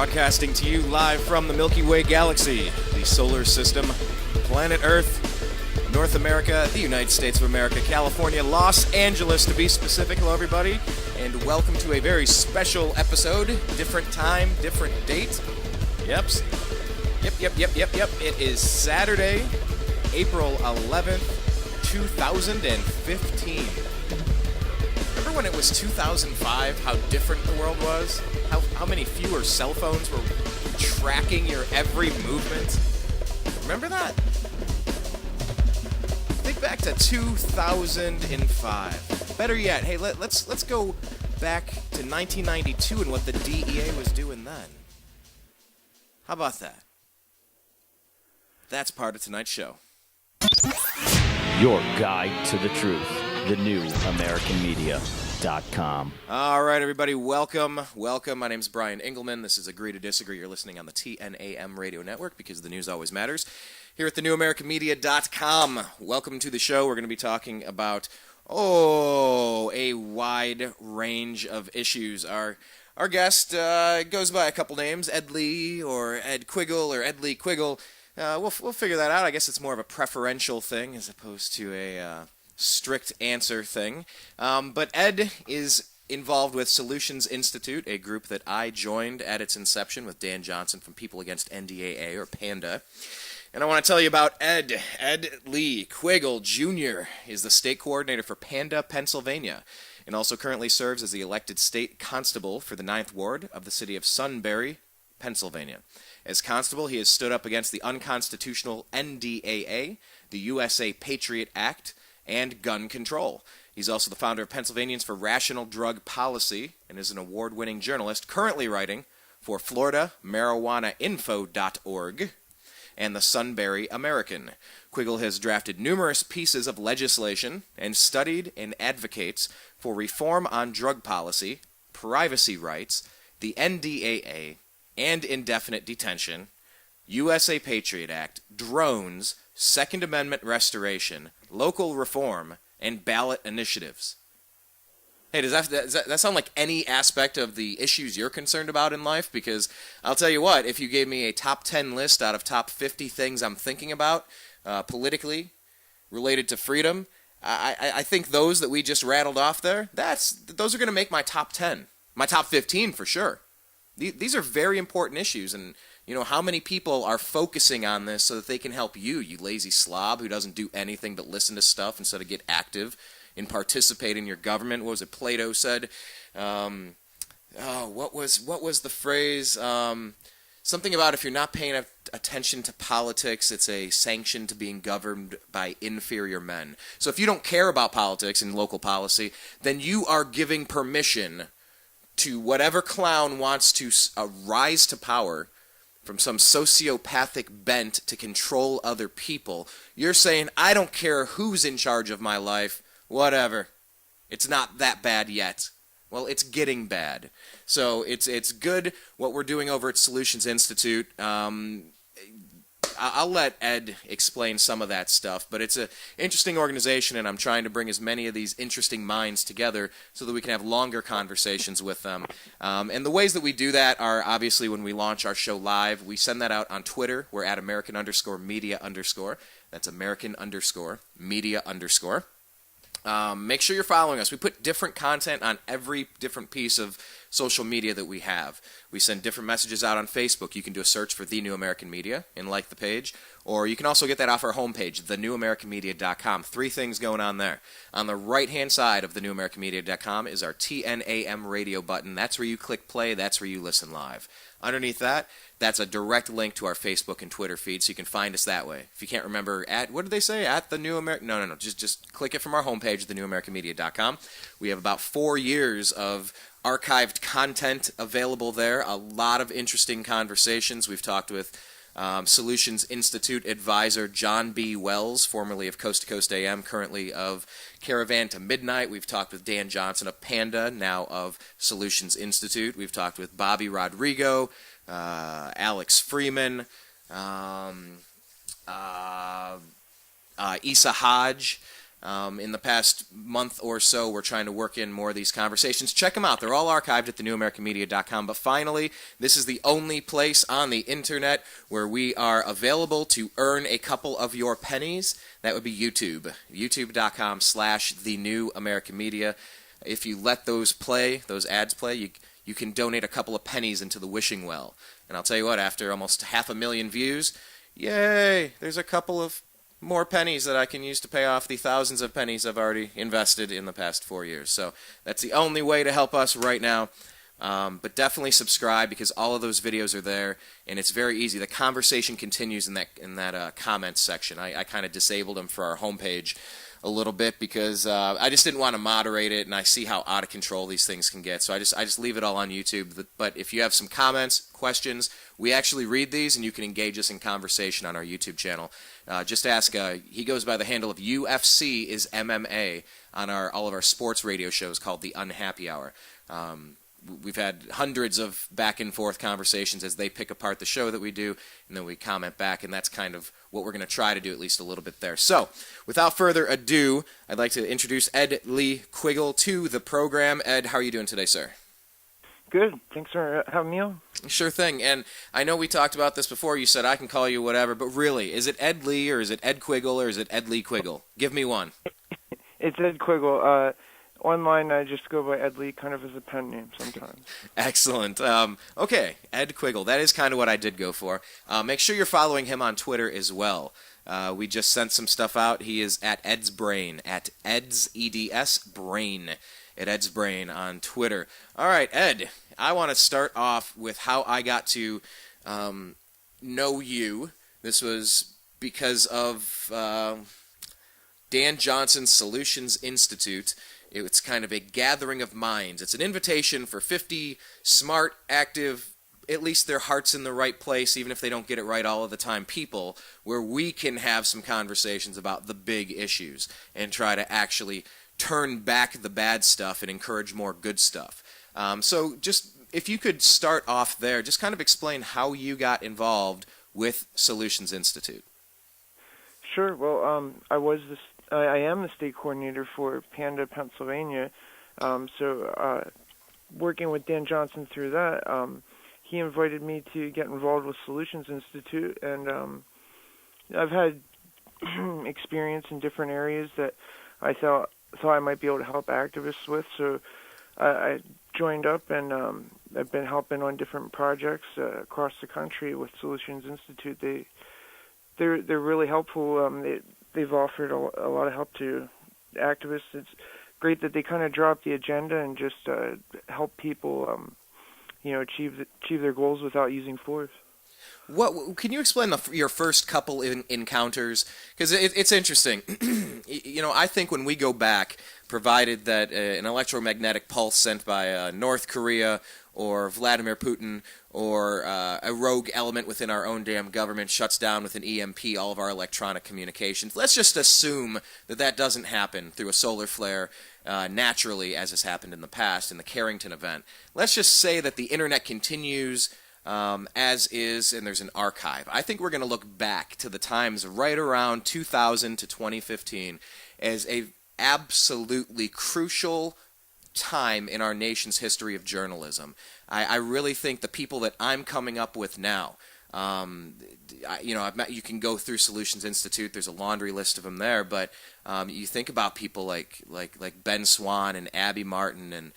Broadcasting to you live from the Milky Way galaxy, the solar system, planet Earth, North America, the United States of America, California, Los Angeles to be specific. Hello everybody, and welcome to a very special episode. Different time, different date. Yep. It is Saturday, April 11th, 2015. Remember when it was 2005, how different the world was? How many fewer cell phones were tracking your every movement? Remember that? Think back to 2005. Better yet, hey, let's go back to 1992 and what the DEA was doing then. How about that? That's part of tonight's show. Your guide to the truth. The New American Media.com. All right, everybody, welcome. My name's Brian Engelman. This is Agree to Disagree. You're listening on the TNAM radio network because the news always matters. Here at the New American Media.com. Welcome to the show. We're going to be talking about, a wide range of issues. Our guest goes by a couple names, Ed Lee or Ed Quiggle or Ed Lee Quiggle. We'll figure that out. I guess it's more of a preferential thing as opposed to a strict answer thing. But Ed is involved with Solutions Institute, a group that I joined at its inception with Dan Johnson from People Against NDAA, or PANDA. And I want to tell you about Ed. Ed Lee Quiggle Jr. is the state coordinator for PANDA, Pennsylvania, and also currently serves as the elected state constable for the 9th Ward of the city of Sunbury, Pennsylvania. As constable, he has stood up against the unconstitutional NDAA, the USA Patriot Act, and gun control. He's also the founder of Pennsylvanians for Rational Drug Policy and is an award-winning journalist currently writing for FloridaMarijuanaInfo.org and the Sunbury American. Quiggle has drafted numerous pieces of legislation and studied and advocates for reform on drug policy, privacy rights, the NDAA, and indefinite detention, USA Patriot Act, drones, Second Amendment restoration, local reform, and ballot initiatives. Hey, does that sound like any aspect of the issues you're concerned about in life? Because I'll tell you what, if you gave me a top 10 list out of top 50 things I'm thinking about politically related to freedom, I think those that we just rattled off there, those are going to make my top 10, my top 15 for sure. These are very important issues, and you know how many people are focusing on this so that they can help you lazy slob who doesn't do anything but listen to stuff instead of get active and participate in your government. What was it Plato said? What was the phrase? Something about if you're not paying attention to politics, it's a sanction to being governed by inferior men. So if you don't care about politics and local policy, then you are giving permission to whatever clown wants to rise to power from some sociopathic bent to control other people. You're saying, I don't care who's in charge of my life, whatever. It's not that bad yet. Well, it's getting bad. So it's good what we're doing over at Solutions Institute. I'll let Ed explain some of that stuff, but it's an interesting organization, and I'm trying to bring as many of these interesting minds together so that we can have longer conversations with them. And the ways that we do that are obviously when we launch our show live. We send that out on Twitter. We're at American_media_. That's American_media_. Make sure you're following us. We put different content on every different piece of social media that we have. We send different messages out on Facebook. You can do a search for The New American Media and like the page. Or you can also get that off our homepage, thenewamericanmedia.com. 3 things going on there. On the right-hand side of thenewamericanmedia.com is our TNAM radio button. That's where you click play. That's where you listen live. Underneath that, that's a direct link to our Facebook and Twitter feed, so you can find us that way. If you can't remember, what did they say? At the New American... No. Just click it from our homepage, thenewamericanmedia.com. We have about 4 years of archived content available there. A lot of interesting conversations. We've talked with Solutions Institute advisor John B. Wells, formerly of Coast to Coast AM, currently of Caravan to Midnight. We've talked with Dan Johnson of PANDA, now of Solutions Institute. We've talked with Bobby Rodrigo, Alex Freeman, Issa Hodge, In the past month or so, we're trying to work in more of these conversations. Check them out. They're all archived at thenewamericanmedia.com. But finally, this is the only place on the internet where we are available to earn a couple of your pennies. That would be YouTube. YouTube.com/thenewamericanmedia. If you let those ads play, you can donate a couple of pennies into the wishing well. And I'll tell you what, after almost 500,000 views, yay, there's a couple of more pennies that I can use to pay off the thousands of pennies I've already invested in the past 4 years. So that's the only way to help us right now. But definitely subscribe, because all of those videos are there, and it's very easy. The conversation continues in that comments section. I kind of disabled them for our homepage a little bit because I just didn't want to moderate it, and I see how out of control these things can get. So I just leave it all on YouTube. But if you have some comments, questions, we actually read these, and you can engage us in conversation on our YouTube channel. Just ask. He goes by the handle of UFC is MMA on all of our sports radio shows called The Unhappy Hour. We've had hundreds of back and forth conversations as they pick apart the show that we do, and then we comment back, and that's kind of what we're going to try to do, at least a little bit there. So, without further ado, I'd like to introduce Ed Lee Quiggle to the program. Ed, how are you doing today, sir? Good. Thanks for having me on. Sure thing. And I know we talked about this before. You said I can call you whatever, but really, is it Ed Lee, or is it Ed Quiggle, or is it Ed Lee Quiggle? Give me one. It's Ed Quiggle. Online, I just go by Ed Lee, kind of as a pen name sometimes. Excellent. Okay, Ed Quiggle. That is kind of what I did go for. Make sure you're following him on Twitter as well. We just sent some stuff out. He is at Ed's Brain, at Ed's, EDS, Brain, at Ed's Brain on Twitter. All right, Ed, I want to start off with how I got to know you. This was because of Dan Johnson's Solutions Institute. It's kind of a gathering of minds. It's an invitation for 50 smart, active, at least their heart's in the right place, even if they don't get it right all of the time, people, where we can have some conversations about the big issues and try to actually turn back the bad stuff and encourage more good stuff. So just, if you could start off there, just kind of explain how you got involved with Solutions Institute. Sure. Well, I am the state coordinator for Panda, Pennsylvania. Working with Dan Johnson through that, he invited me to get involved with Solutions Institute, and I've had experience in different areas that I thought I might be able to help activists with. So I joined up, and I've been helping on different projects across the country with Solutions Institute. They're really helpful. They've offered a lot of help to activists. It's great that they kind of drop the agenda and just help people, achieve their goals without using force. What can you explain your first couple encounters? Because it's interesting. I think when we go back, provided that an electromagnetic pulse sent by North Korea or Vladimir Putin or a rogue element within our own damn government shuts down with an EMP all of our electronic communications. Let's just assume that doesn't happen through a solar flare naturally, as has happened in the past in the Carrington event. Let's just say that the internet continues as is, and there's an archive. I think we're going to look back to the times right around 2000 to 2015 as a absolutely crucial time in our nation's history of journalism. I really think the people that I'm coming up with now, you can go through Solutions Institute. There's a laundry list of them there, but you think about people like Ben Swan and Abby Martin, and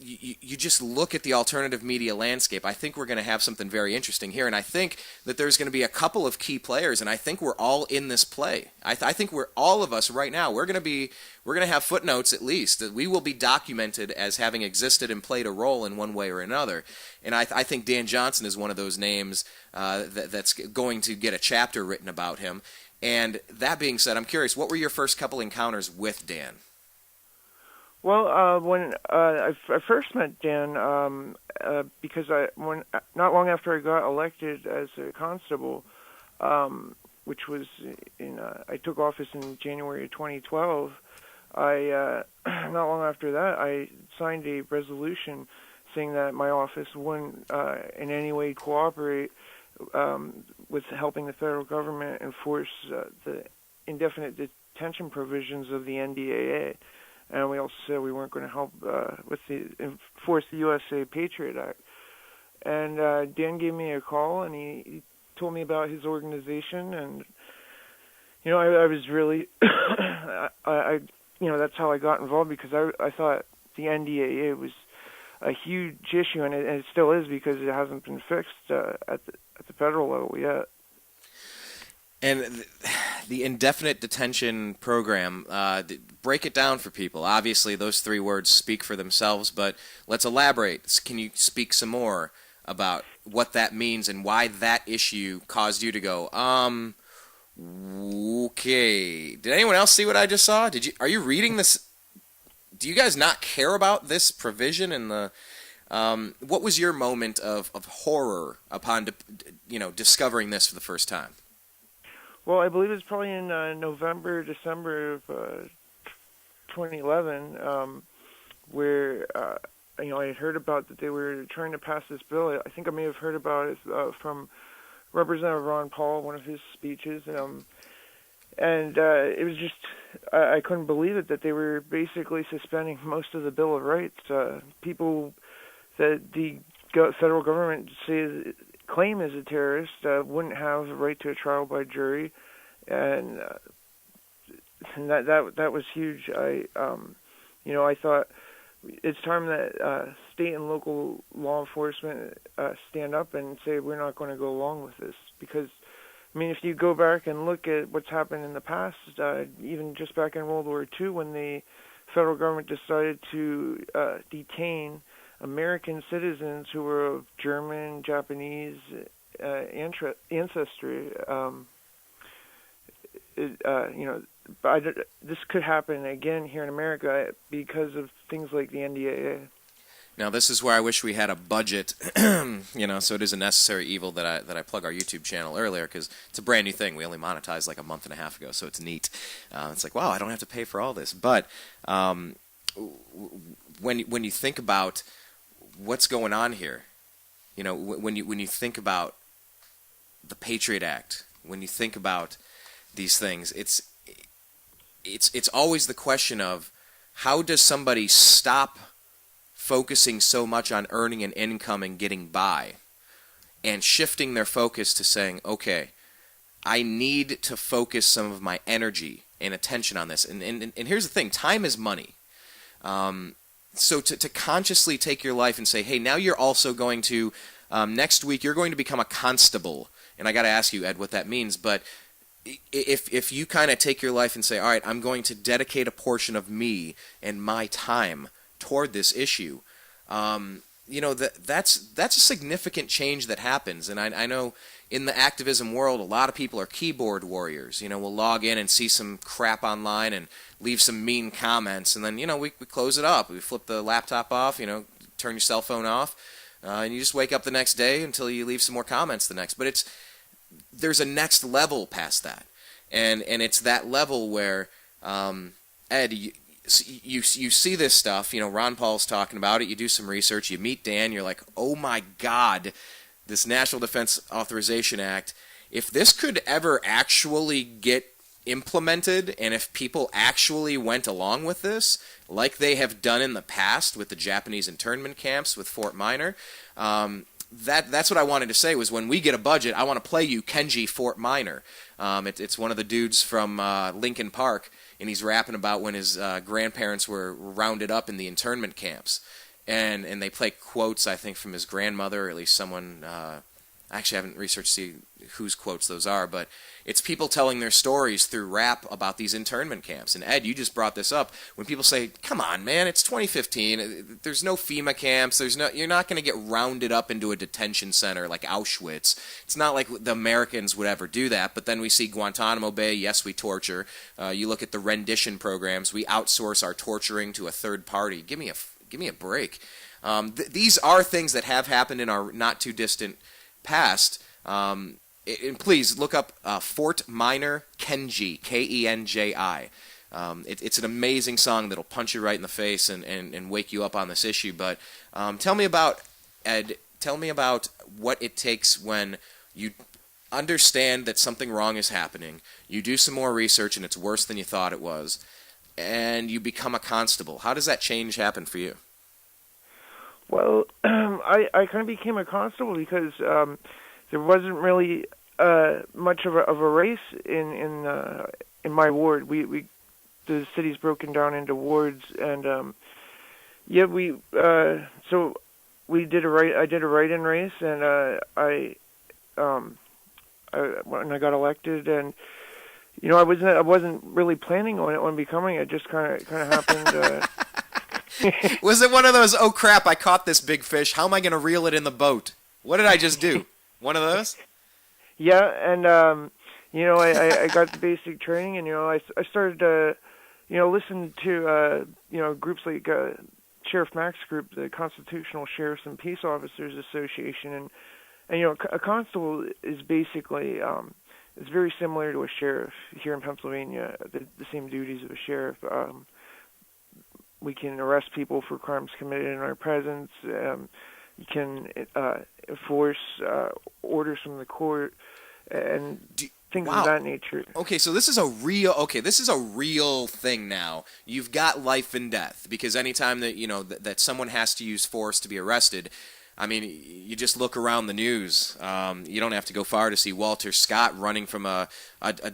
you just look at the alternative media landscape. I think we're going to have something very interesting here, and I think that there's going to be a couple of key players, and I think we're all in this play. I think we're all of us right now. We're going to have footnotes at least that we will be documented as having existed and played a role in one way or another. And I think Dan Johnson is one of those names that's going to get a chapter written about him. And that being said, I'm curious, what were your first couple encounters with Dan? Well, when I first met Dan, because not long after I got elected as a constable, which was I took office in January of 2012. Not long after that, I signed a resolution saying that my office wouldn't in any way cooperate with helping the federal government enforce the indefinite detention provisions of the NDAA. And we also said we weren't going to help enforce the USA Patriot Act. And Dan gave me a call, and he told me about his organization, and I was really, that's how I got involved, because I thought the NDAA was a huge issue, and it still is, because it hasn't been fixed at the federal level yet. And the indefinite detention program, break it down for people. Obviously, those three words speak for themselves, but let's elaborate. Can you speak some more about what that means and why that issue caused you to go, okay. Did anyone else see what I just saw? Are you reading this? Do you guys not care about this provision and the what was your moment of horror upon discovering this for the first time? Well, I believe it's probably in November, December of 2011, where I had heard about that they were trying to pass this bill. I think I may have heard about it from Representative Ron Paul, one of his speeches, and it was just I couldn't believe it that they were basically suspending most of the Bill of Rights. People that the federal government claim as a terrorist wouldn't have a right to a trial by jury, and that was huge. I thought it's time that state and local law enforcement stand up and say we're not going to go along with this, because if you go back and look at what's happened in the past, even just back in World War II, when the federal government decided to detain American citizens who were of German, Japanese ancestry, this could happen again here in America because of things like the NDAA. Now, this is where I wish we had a budget, so it is a necessary evil that I plug our YouTube channel earlier, because it's a brand new thing. We only monetized like a month and a half ago, so it's neat. It's like, wow, I don't have to pay for all this. But when you think about what's going on here, when you think about the Patriot Act, when you think about these things, it's always the question of how does somebody stop focusing so much on earning an income and getting by, and shifting their focus to saying, okay, I need to focus some of my energy and attention on this. And here's the thing, time is money. So to consciously take your life and say, hey, now you're also going to, next week you're going to become a constable. And I got to ask you, Ed, what that means. But if you kind of take your life and say, all right, I'm going to dedicate a portion of me and my time toward this issue, that's a significant change that happens. And I know in the activism world, a lot of people are keyboard warriors. We'll log in and see some crap online and leave some mean comments, and then we close it up. We flip the laptop off, turn your cell phone off, and you just wake up the next day until you leave some more comments the next. But there's a next level past that, and it's that level where Ed, you see this stuff. Ron Paul's talking about it. You do some research. You meet Dan. You're like, oh my God, this National Defense Authorization Act. If this could ever actually get implemented, and if people actually went along with this, like they have done in the past with the Japanese internment camps with Fort Minor, that's what I wanted to say was when we get a budget, I want to play you Kenji Fort Minor. It's one of the dudes from Lincoln Park, and he's rapping about when his grandparents were rounded up in the internment camps. And they play quotes, I think, from his grandmother, or at least someone. Actually, I haven't researched to see whose quotes those are, but it's people telling their stories through rap about these internment camps. And Ed, you just brought this up. When people say, come on, man, it's 2015. There's no FEMA camps. You're not going to get rounded up into a detention center like Auschwitz. It's not like the Americans would ever do that. But then we see Guantanamo Bay. Yes, we torture. You look at the rendition programs. We outsource our torturing to a third party. Give me a break. These are things that have happened in our not-too-distant past. And please look up Fort Minor Kenji, Kenji. It's an amazing song that'll punch you right in the face and wake you up on this issue. But tell me about, Ed, what it takes when you understand that something wrong is happening. You do some more research, and it's worse than you thought it was, and you become a constable. How does that change happen for you? Well, I kind of became a constable because there wasn't really much of a race in my ward. The city's broken down into wards, and so we did I did a write-in race, and when I got elected, and I wasn't really planning on becoming it. Just kind of happened. Was it one of those, oh crap, I caught this big fish, how am I going to reel it in the boat? What did I just do? One of those? Yeah, and I got the basic training, and I started to listen to groups like Sheriff Mack's group, the Constitutional Sheriffs and Peace Officers Association, and a constable is basically it's very similar to a sheriff here in Pennsylvania. The same duties of a sheriff. We can arrest people for crimes committed in our presence. You can enforce orders from the court and things of that nature. Okay, so this is a real thing now. You've got life and death, because anytime that that someone has to use force to be arrested, I mean, you just look around the news. You don't have to go far to see Walter Scott running from a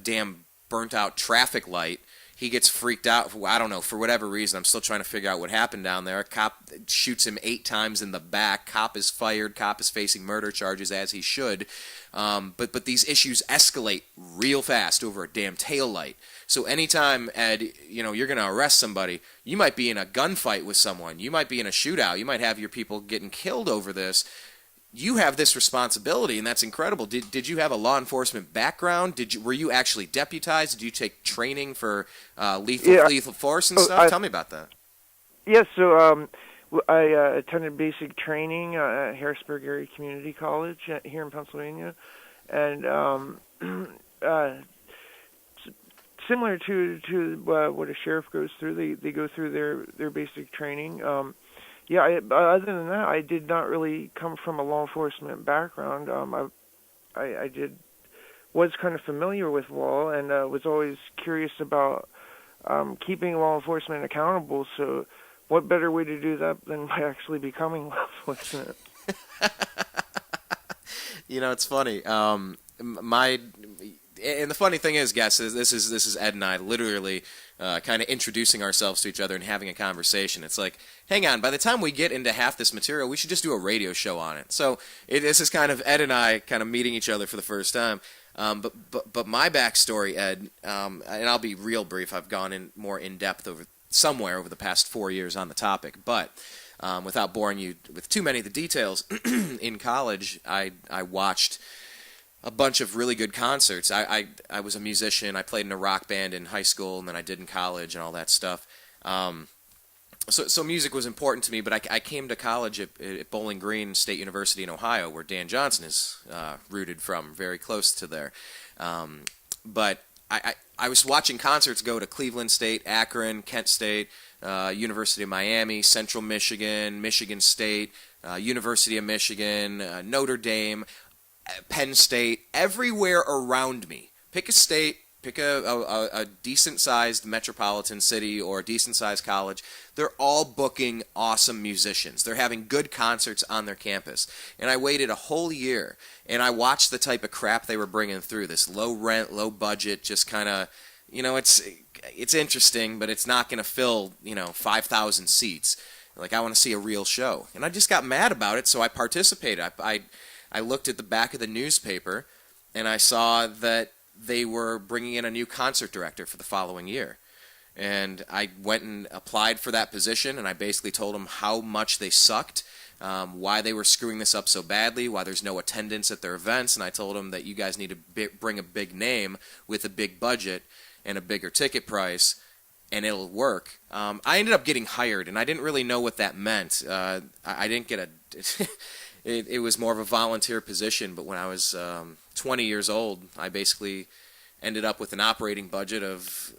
damn burnt out traffic light. He gets freaked out, I don't know, for whatever reason. I'm still trying to figure out what happened down there. A cop shoots him 8 times in the back. Cop is fired. Cop is facing murder charges, as he should. But these issues escalate real fast over a damn taillight. So anytime, Ed, you're going to arrest somebody, you might be in a gunfight with someone. You might be in a shootout. You might have your people getting killed over this. You have this responsibility, and that's incredible. Did you have a law enforcement background? Were you actually deputized? Did you take training for lethal force and stuff? Tell me about that. Yeah, so I attended basic training at Harrisburg Area Community College here in Pennsylvania, and similar to what a sheriff goes through, they go through their basic training. Other than that, I did not really come from a law enforcement background. I was kind of familiar with law, and was always curious about keeping law enforcement accountable. So, what better way to do that than by actually becoming law enforcement? It's funny. And the funny thing is, guys, this is Ed and I literally kind of introducing ourselves to each other and having a conversation. It's like, hang on, by the time we get into half this material, we should just do a radio show on it. So this is kind of Ed and I kind of meeting each other for the first time. But my backstory, Ed, and I'll be real brief. I've gone in more in depth over the past 4 years on the topic, but without boring you with too many of the details, in college I watched a bunch of really good concerts. I was a musician. I played in a rock band in high school, and then I did in college and all that stuff. So music was important to me, but I came to college at Bowling Green State University in Ohio, where Dan Johnson is rooted from, very close to there. But I was watching concerts go to Cleveland State, Akron, Kent State, University of Miami, Central Michigan, Michigan State, University of Michigan, Notre Dame, Penn State, everywhere around me. Pick a state, pick a decent-sized metropolitan city or a decent-sized college. They're all booking awesome musicians. They're having good concerts on their campus. And I waited a whole year, and I watched the type of crap they were bringing through, this low rent, low budget, just kind of, it's interesting, but it's not going to fill, 5,000 seats. Like, I want to see a real show. And I just got mad about it, so I participated. I looked at the back of the newspaper, and I saw that they were bringing in a new concert director for the following year. And I went and applied for that position, and I basically told them how much they sucked, why they were screwing this up so badly, why there's no attendance at their events, and I told them that you guys need to bring a big name with a big budget and a bigger ticket price, and it'll work. I ended up getting hired, and I didn't really know what that meant. I didn't get a... It was more of a volunteer position, but when I was 20 years old, I basically ended up with an operating budget of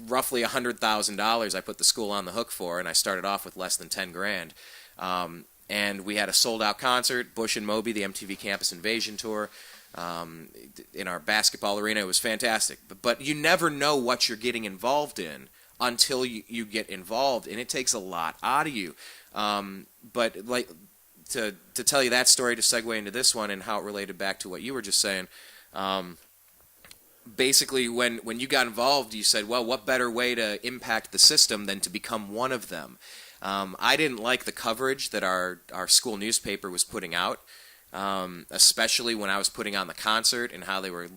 roughly $100,000 I put the school on the hook for, and I started off with less than $10,000. And we had a sold-out concert, Bush and Moby, the MTV Campus Invasion Tour. in our basketball arena. It was fantastic. But you never know what you're getting involved in until you get involved, and it takes a lot out of you. But like to tell you that story, to segue into this one and how it related back to what you were just saying, basically when you got involved, you said, well, what better way to impact the system than to become one of them? I didn't like the coverage that our school newspaper was putting out, especially when I was putting on the concert and how they were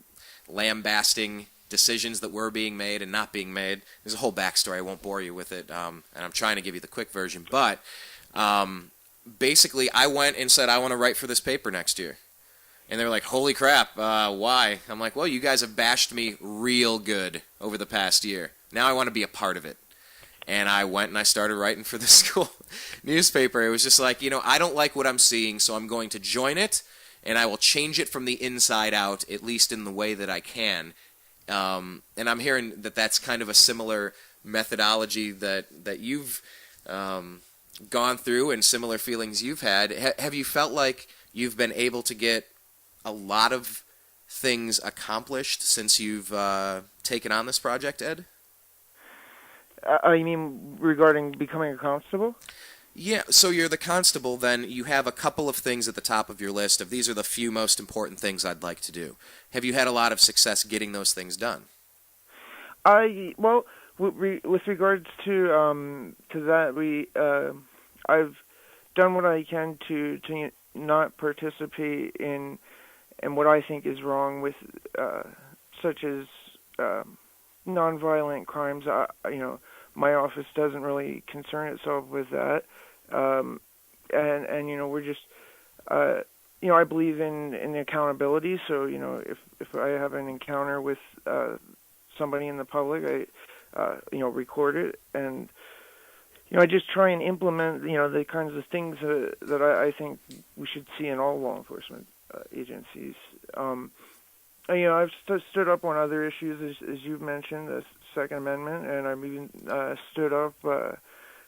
lambasting decisions that were being made and not being made. There's a whole backstory. I won't bore you with it, and I'm trying to give you the quick version. But basically, I went and said, I want to write for this paper next year. And they were like, holy crap, why? I'm like, well, you guys have bashed me real good over the past year. Now I want to be a part of it. And I went and I started writing for the school newspaper. It was just like, I don't like what I'm seeing, so I'm going to join it, and I will change it from the inside out, at least in the way that I can. And I'm hearing that that's kind of a similar methodology that you've gone through and similar feelings you've had. Have you felt like you've been able to get a lot of things accomplished since you've taken on this project, Ed? You mean regarding becoming a constable? Yeah, so you're the constable, then you have a couple of things at the top of your list of these are the few most important things I'd like to do. Have you had a lot of success getting those things done? Well, with regards to that, I've done what I can to not participate in what I think is wrong with such as nonviolent crimes. My office doesn't really concern itself with that, and we're just I believe in accountability. So if I have an encounter with somebody in the public, I record it, and I just try and implement the kinds of things that I think we should see in all law enforcement agencies. I've stood up on other issues, as you've mentioned, the Second Amendment, and I've even stood up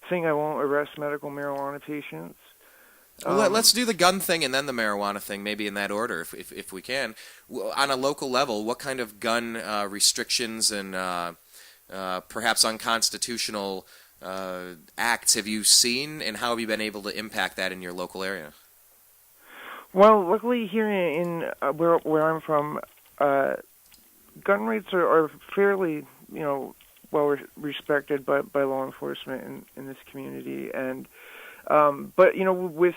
saying I won't arrest medical marijuana patients. Well, let's do the gun thing and then the marijuana thing, maybe in that order, if we can. On a local level, what kind of gun restrictions and perhaps unconstitutional acts have you seen, and how have you been able to impact that in your local area? Well, luckily here in where I'm from, gun rights are fairly well respected by law enforcement in this community, and but with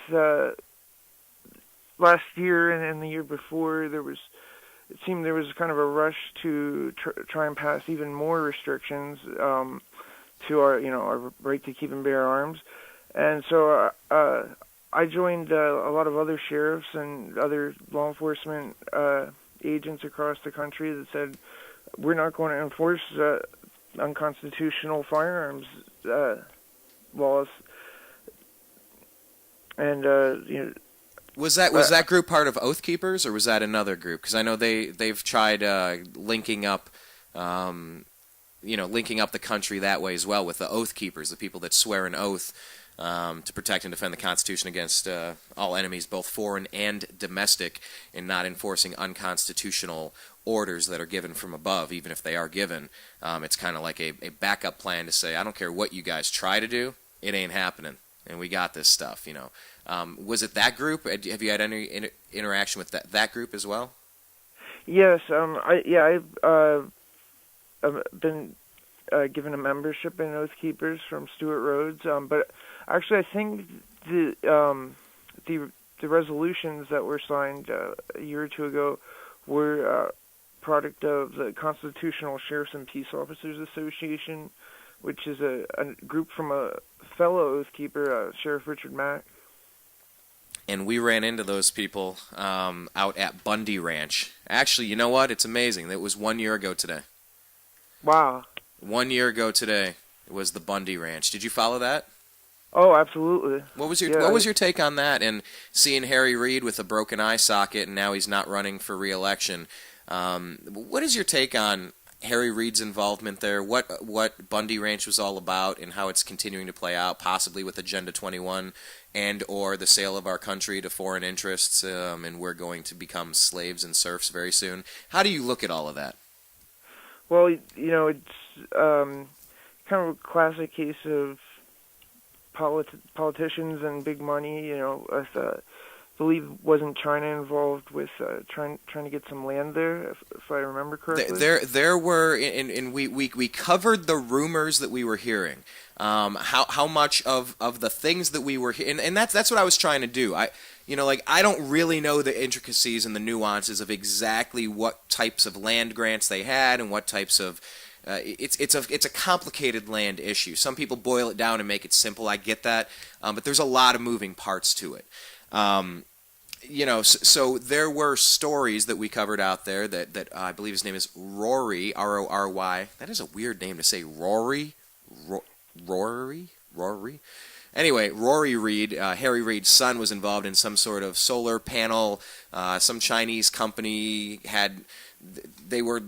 last year and the year before, it seemed there was kind of a rush to try and pass even more restrictions to our right to keep and bear arms, and so I joined a lot of other sheriffs and other law enforcement agents across the country that said we're not going to enforce unconstitutional firearms laws. And was that group part of Oath Keepers, or was that another group? Because I know they've tried linking up the country that way as well with the Oath Keepers, the people that swear an oath to protect and defend the Constitution against all enemies, both foreign and domestic, and not enforcing unconstitutional orders that are given from above, even if they are given. It's kind of like a backup plan to say, I don't care what you guys try to do, it ain't happening, and we got this stuff. Was it that group? Have you had any interaction with that group as well? Yes, I've been given a membership in Oath Keepers from Stuart Rhodes, but actually I think the resolutions that were signed a year or two ago were product of the Constitutional Sheriffs and Peace Officers Association, which is a group from a fellow Oath Keeper, Sheriff Richard Mack. And we ran into those people out at Bundy Ranch. Actually, you know what? It's amazing. It was 1 year ago today. Wow. 1 year ago today, it was the Bundy Ranch. Did you follow that? Oh, absolutely. What was your take on that? And seeing Harry Reid with a broken eye socket, and now he's not running for re-election. What is your take on Harry Reid's involvement there, what Bundy Ranch was all about, and how it's continuing to play out, possibly with Agenda 21 and or the sale of our country to foreign interests, and we're going to become slaves and serfs very soon. How do you look at all of that? Well, it's kind of a classic case of politicians and big money. I believe wasn't China involved with trying to get some land there, if I remember correctly? There were, and we covered the rumors that we were hearing. How much of the things that we were hearing, and that's what I was trying to do. I don't really know the intricacies and the nuances of exactly what types of land grants they had and what types of. It's a complicated land issue. Some people boil it down and make it simple. I get that, but there's a lot of moving parts to it. So there were stories that we covered out there that I believe his name is Rory, Rory. That is a weird name to say, Rory. Rory. Anyway, Rory Reid, Harry Reid's son, was involved in some sort of solar panel. Some Chinese company they were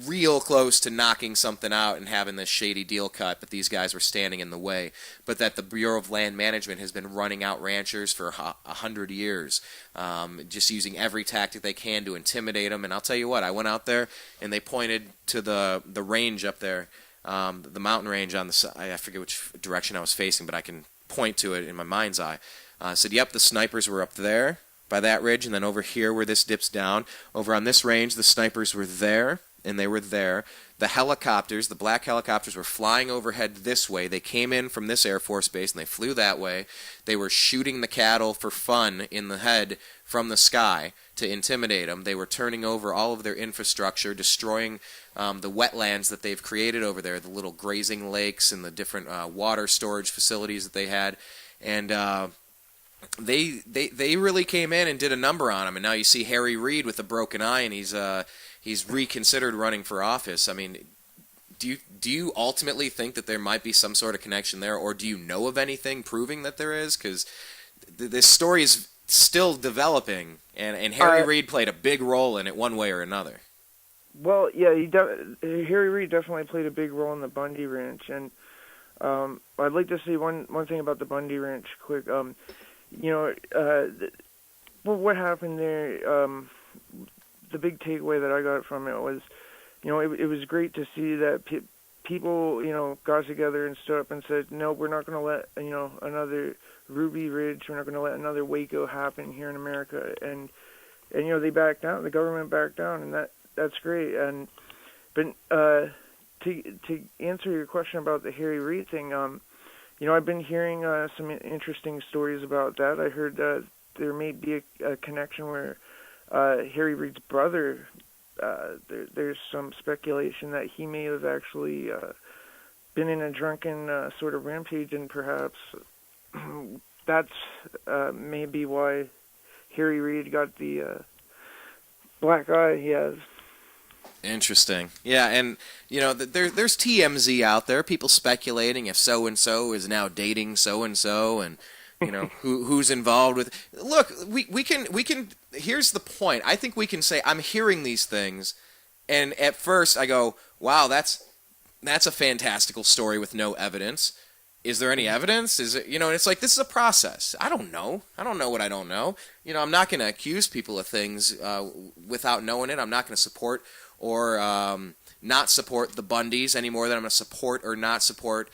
real close to knocking something out and having this shady deal cut, but these guys were standing in the way. But that the Bureau of Land Management has been running out ranchers for 100 years, just using every tactic they can to intimidate them. And I'll tell you what, I went out there and they pointed to the range up there, the mountain range on the side. I forget which direction I was facing, but I can point to it in my mind's eye. Said, yep, the snipers were up there by that ridge, and then over here where this dips down, over on this range, the snipers were there. And they were there. The helicopters, the black helicopters, were flying overhead this way. They came in from this Air Force base, and they flew that way. They were shooting the cattle for fun in the head from the sky to intimidate them. They were turning over all of their infrastructure, destroying the wetlands that they've created over there, the little grazing lakes and the different water storage facilities that they had. And they really came in and did a number on them. And now you see Harry Reid with a broken eye, and he's reconsidered running for office. I mean, do you ultimately think that there might be some sort of connection there, or do you know of anything proving that there is? Because this story is still developing, and Harry Reid played a big role in it one way or another. Well, yeah, Harry Reid definitely played a big role in the Bundy Ranch, and I'd like to say one thing about the Bundy Ranch quick. What happened there? The big takeaway that I got from it was, it was great to see that people, got together and stood up and said, no, we're not going to let, another Ruby Ridge, we're not going to let another Waco happen here in America. And they backed down, the government backed down, and that's great. But to answer your question about the Harry Reid thing, I've been hearing some interesting stories about that. I heard there may be a connection where Harry Reid's brother, there's some speculation that he may have actually been in a drunken sort of rampage, and perhaps that's maybe why Harry Reid got the black eye he has. Interesting. Yeah, and there's TMZ out there, people speculating if so and so is now dating so and so, and who's involved with. Look, we can. Here's the point. I think we can say I'm hearing these things, and at first I go, "Wow, that's a fantastical story with no evidence." Is there any evidence? Is it, and it's like, this is a process. I don't know what I don't know. I'm not going to accuse people of things without knowing it. I'm not going to support or not support the Bundys any more than I'm going to support or not support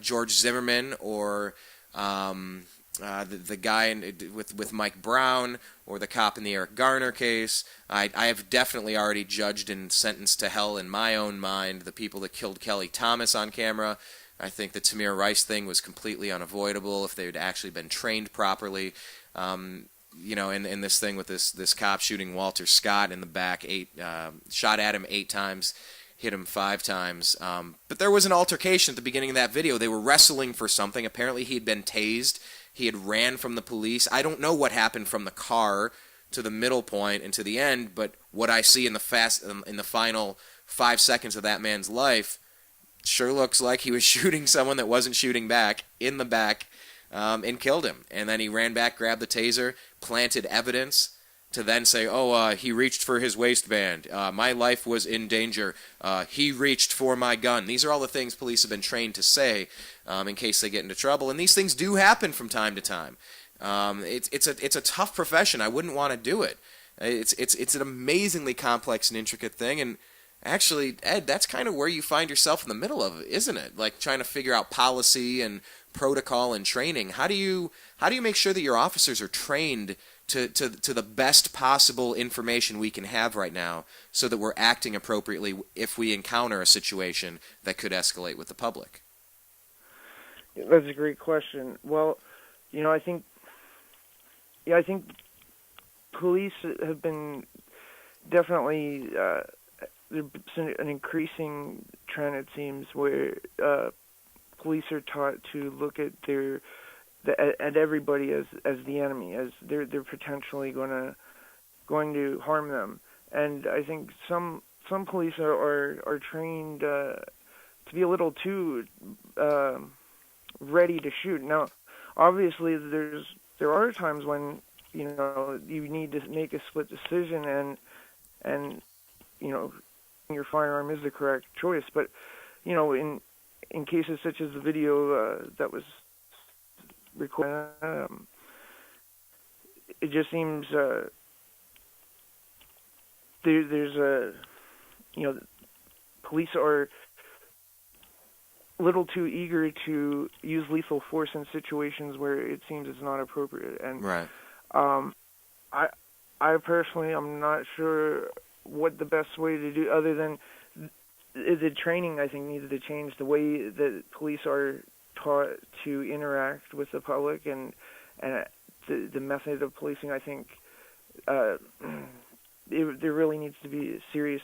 George Zimmerman or the guy with Mike Brown or the cop in the Eric Garner case. I have definitely already judged and sentenced to hell in my own mind the people that killed Kelly Thomas on camera. I think the Tamir Rice thing was completely unavoidable if they had actually been trained properly. And this thing with this cop shooting Walter Scott in the back, shot at him 8 times, hit him 5 times. But there was an altercation at the beginning of that video. They were wrestling for something. Apparently he had been tased. He had ran from the police. I don't know what happened from the car to the middle point and to the end, but what I see in the final 5 seconds of that man's life sure looks like he was shooting someone that wasn't shooting back in the back and killed him. And then he ran back, grabbed the taser, planted evidence to then say, he reached for his waistband, my life was in danger, he reached for my gun. These are all the things police have been trained to say in case they get into trouble, and these things do happen from time to time. It's a tough profession. I wouldn't want to do it. It's an amazingly complex and intricate thing, and actually, Ed, that's kind of where you find yourself in the middle of it, isn't it? Like trying to figure out policy and protocol and training. How do you make sure that your officers are trained to the best possible information we can have right now, so that we're acting appropriately if we encounter a situation that could escalate with the public? That's a great question. Well, I think police have been definitely there's been an increasing trend, it seems, where police are taught to look at at everybody as the enemy, as they're potentially going to harm them. And I think some police are trained to be a little too ready to shoot. Now, obviously, there are times when you need to make a split decision, and your firearm is the correct choice. But in cases such as the video that was recorded, it just seems there's a police are a little too eager to use lethal force in situations where it seems it's not appropriate. And right. I personally, I'm not sure what the best way to do, other than the training, I think, needed to change. The way that police are taught to interact with the public, and the method of policing, I think there really needs to be serious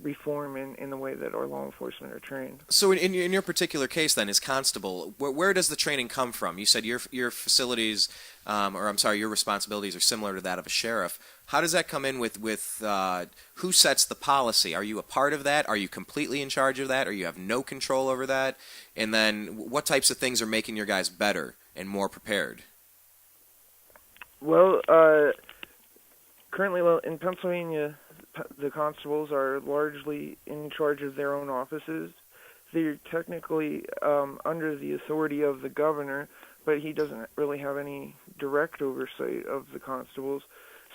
reform in the way that our law enforcement are trained. So in your particular case, then, as constable, where does the training come from? You said your facilities, your responsibilities are similar to that of a sheriff. How does that come in with who sets the policy? Are you a part of that? Are you completely in charge of that? Or you have no control over that? And then what types of things are making your guys better and more prepared? Well, currently, in Pennsylvania, the constables are largely in charge of their own offices. They're technically under the authority of the governor, but he doesn't really have any direct oversight of the constables.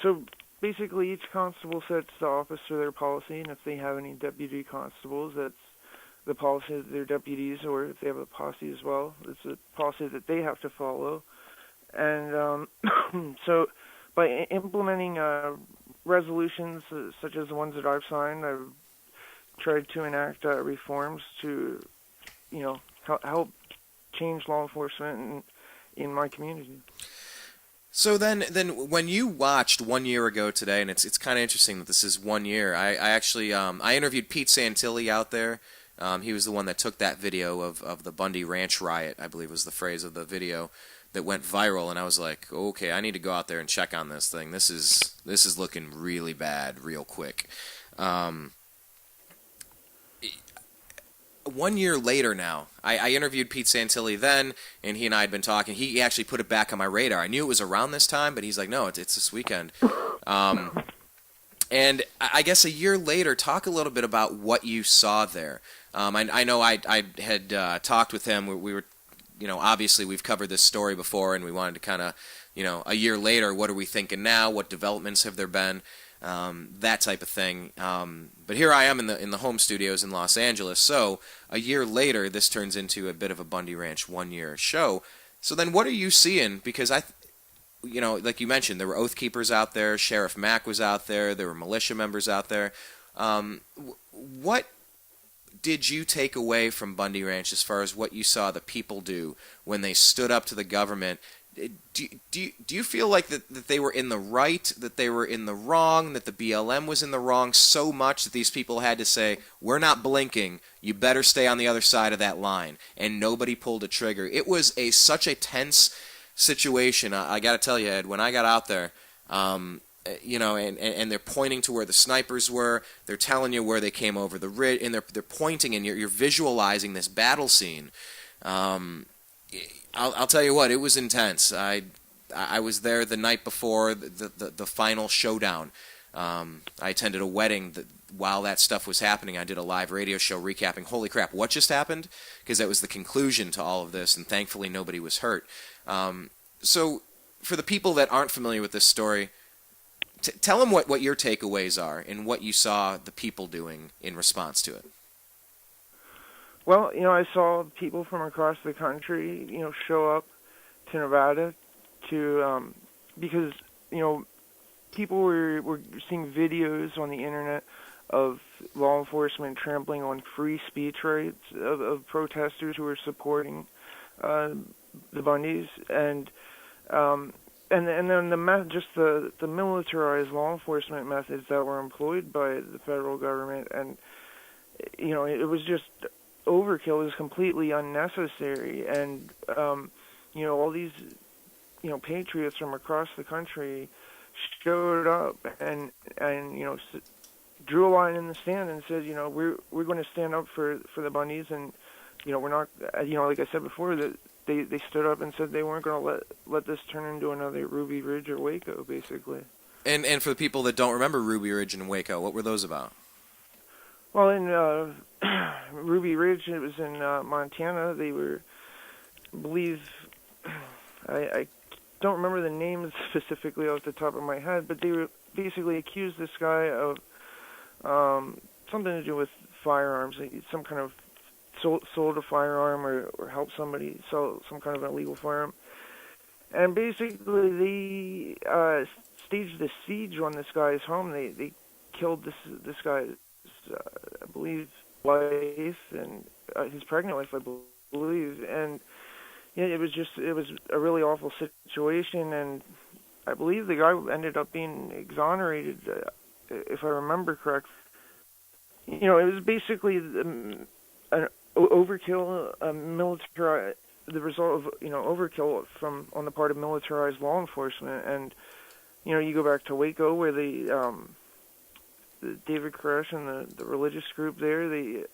So basically, each constable sets the officer their policy, and if they have any deputy constables, that's the policy of their deputies, or if they have a posse as well, it's a policy that they have to follow. And so by implementing resolutions such as the ones that I've signed, I've tried to enact reforms to, help change law enforcement in my community. So then when you watched 1 year ago today, and it's kind of interesting that this is 1 year, I actually I interviewed Pete Santilli out there. He was the one that took that video of the Bundy Ranch riot, I believe was the phrase of the video, that went viral, and I was like, okay, I need to go out there and check on this thing. This is looking really bad real quick. 1 year later now, I interviewed Pete Santilli then, and he and I had been talking. He actually put it back on my radar. I knew it was around this time, but he's like, no, it's this weekend. And I guess a year later, talk a little bit about what you saw there. I know I had talked with him. We were, obviously we've covered this story before, and we wanted to kind of, a year later, what are we thinking now? What developments have there been? That type of thing. But here I am in the home studios in Los Angeles. So a year later, this turns into a bit of a Bundy Ranch 1 year show. So then what are you seeing? Because like you mentioned, there were Oath Keepers out there, Sheriff Mack was out there were militia members out there. What did you take away from Bundy Ranch as far as what you saw the people do when they stood up to the government? Do you feel like that they were in the right, that they were in the wrong, that the BLM was in the wrong so much that these people had to say, we're not blinking, you better stay on the other side of that line, and nobody pulled a trigger? It was such a tense situation. I got to tell you, Ed, when I got out there, and they're pointing to where the snipers were, they're telling you where they came over the ridge, and they're pointing, and you're visualizing this battle scene. I'll tell you what, it was intense. I was there the night before the final showdown. I attended a wedding while that stuff was happening. I did a live radio show recapping, holy crap, what just happened? Because that was the conclusion to all of this, and thankfully nobody was hurt. So for the people that aren't familiar with this story, tell them what your takeaways are and what you saw the people doing in response to it. Well, I saw people from across the country, show up to Nevada to, because, people were seeing videos on the internet of law enforcement trampling on free speech rights of protesters who were supporting the Bundys, and then the militarized law enforcement methods that were employed by the federal government, and it was just overkill. It was completely unnecessary, and all these patriots from across the country showed up and drew a line in the sand and said, we're going to stand up for the Bundys, and we're not, like I said before, that they stood up and said they weren't going to let this turn into another Ruby Ridge or Waco, basically. And for the people that don't remember Ruby Ridge and Waco, what were those about? Well, in Ruby Ridge, it was in Montana. They were, I believe, I don't remember the names specifically off the top of my head, but they were basically accused this guy of something to do with firearms, some kind of sold a firearm or helped somebody sell some kind of illegal firearm. And basically they staged a siege on this guy's home. They killed this guy's, I believe, wife and his pregnant wife, I believe. And yeah, it was a really awful situation, and I believe the guy ended up being exonerated, if I remember correct. It was basically an overkill, the result of overkill on the part of militarized law enforcement. And you go back to Waco, where the David Koresh and the religious group there, the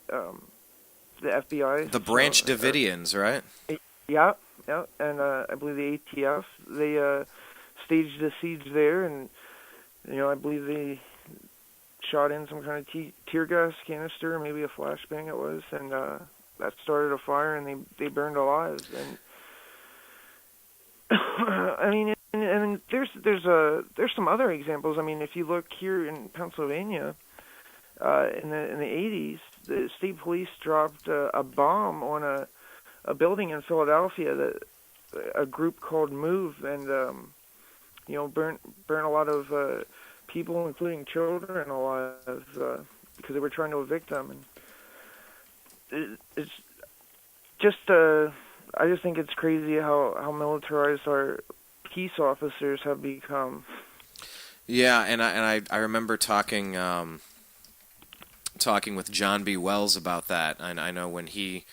FBI, the Branch Davidians, right? Yeah, and I believe the ATF, they staged a siege there, and I believe they shot in some kind of tear gas canister, maybe a flashbang it was, and that started a fire, and they burned alive. And I mean, and there's some other examples. I mean, if you look here in Pennsylvania, in the 80s, the state police dropped a bomb on a building in Philadelphia that a group called Move, and burnt a lot of people, including children, alive because they were trying to evict them. And it's just I just think it's crazy how militarized our peace officers have become. Yeah, and I remember talking with John B. Wells about that, and I know when he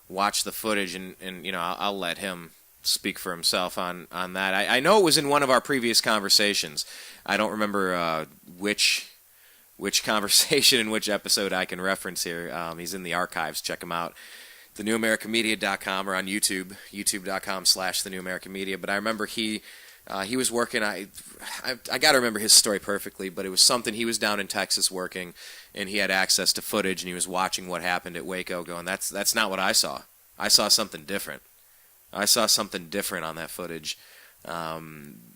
watch the footage, and I'll let him speak for himself on that. I know it was in one of our previous conversations. I don't remember which conversation and which episode I can reference here. He's in the archives. Check him out. thenewamericanmedia.com or on YouTube, youtube.com/thenewamericanmedia. But I remember he was working. I got to remember his story perfectly, but it was something. He was down in Texas working, and he had access to footage, and he was watching what happened at Waco, going, that's not what I saw. I saw something different. I saw something different on that footage.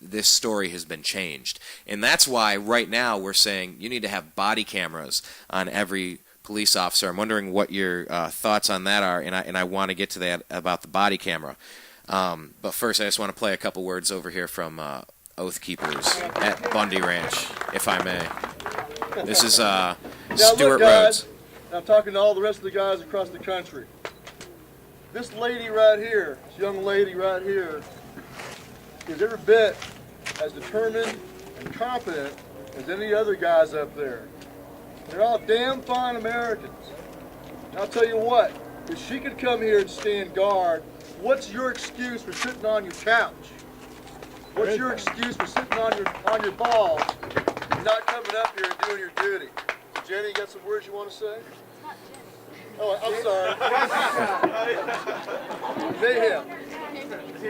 This story has been changed, and that's why right now we're saying you need to have body cameras on every police officer. I'm wondering what your thoughts on that are, and I want to get to that about the body camera. But first, I just want to play a couple words over here from Oath Keepers at Bundy Ranch, if I may. This is Stuart Rhodes. I'm talking to all the rest of the guys across the country. This lady right here, this young lady right here, is every bit as determined and competent as any other guys up there. They're all damn fine Americans. And I'll tell you what, if she could come here and stand guard, what's your excuse for sitting on your couch? What's your excuse for sitting on your balls and not coming up here and doing your duty? Jenny, you got some words you want to say? Oh, I'm sorry. Mayhem.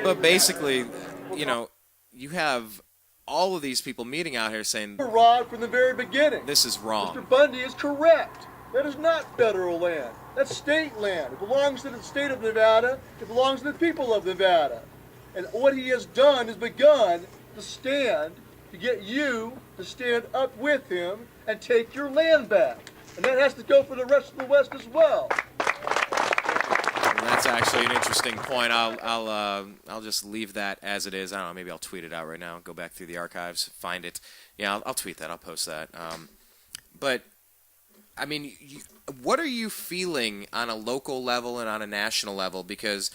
But basically, you have all of these people meeting out here saying Rod from the very beginning. this is wrong. Mr. Bundy is correct. That is not federal land. That's state land. It belongs to the state of Nevada. It belongs to the people of Nevada. And what he has done is begun to stand to get you to stand up with him and take your land back. And that has to go for the rest of the West as well. That's actually an interesting point. I'll just leave that as it is. I don't know. Maybe I'll tweet it out right now. Go back through the archives, find it. Yeah, I'll tweet that. I'll post that. But I mean, what are you feeling on a local level and on a national level? Because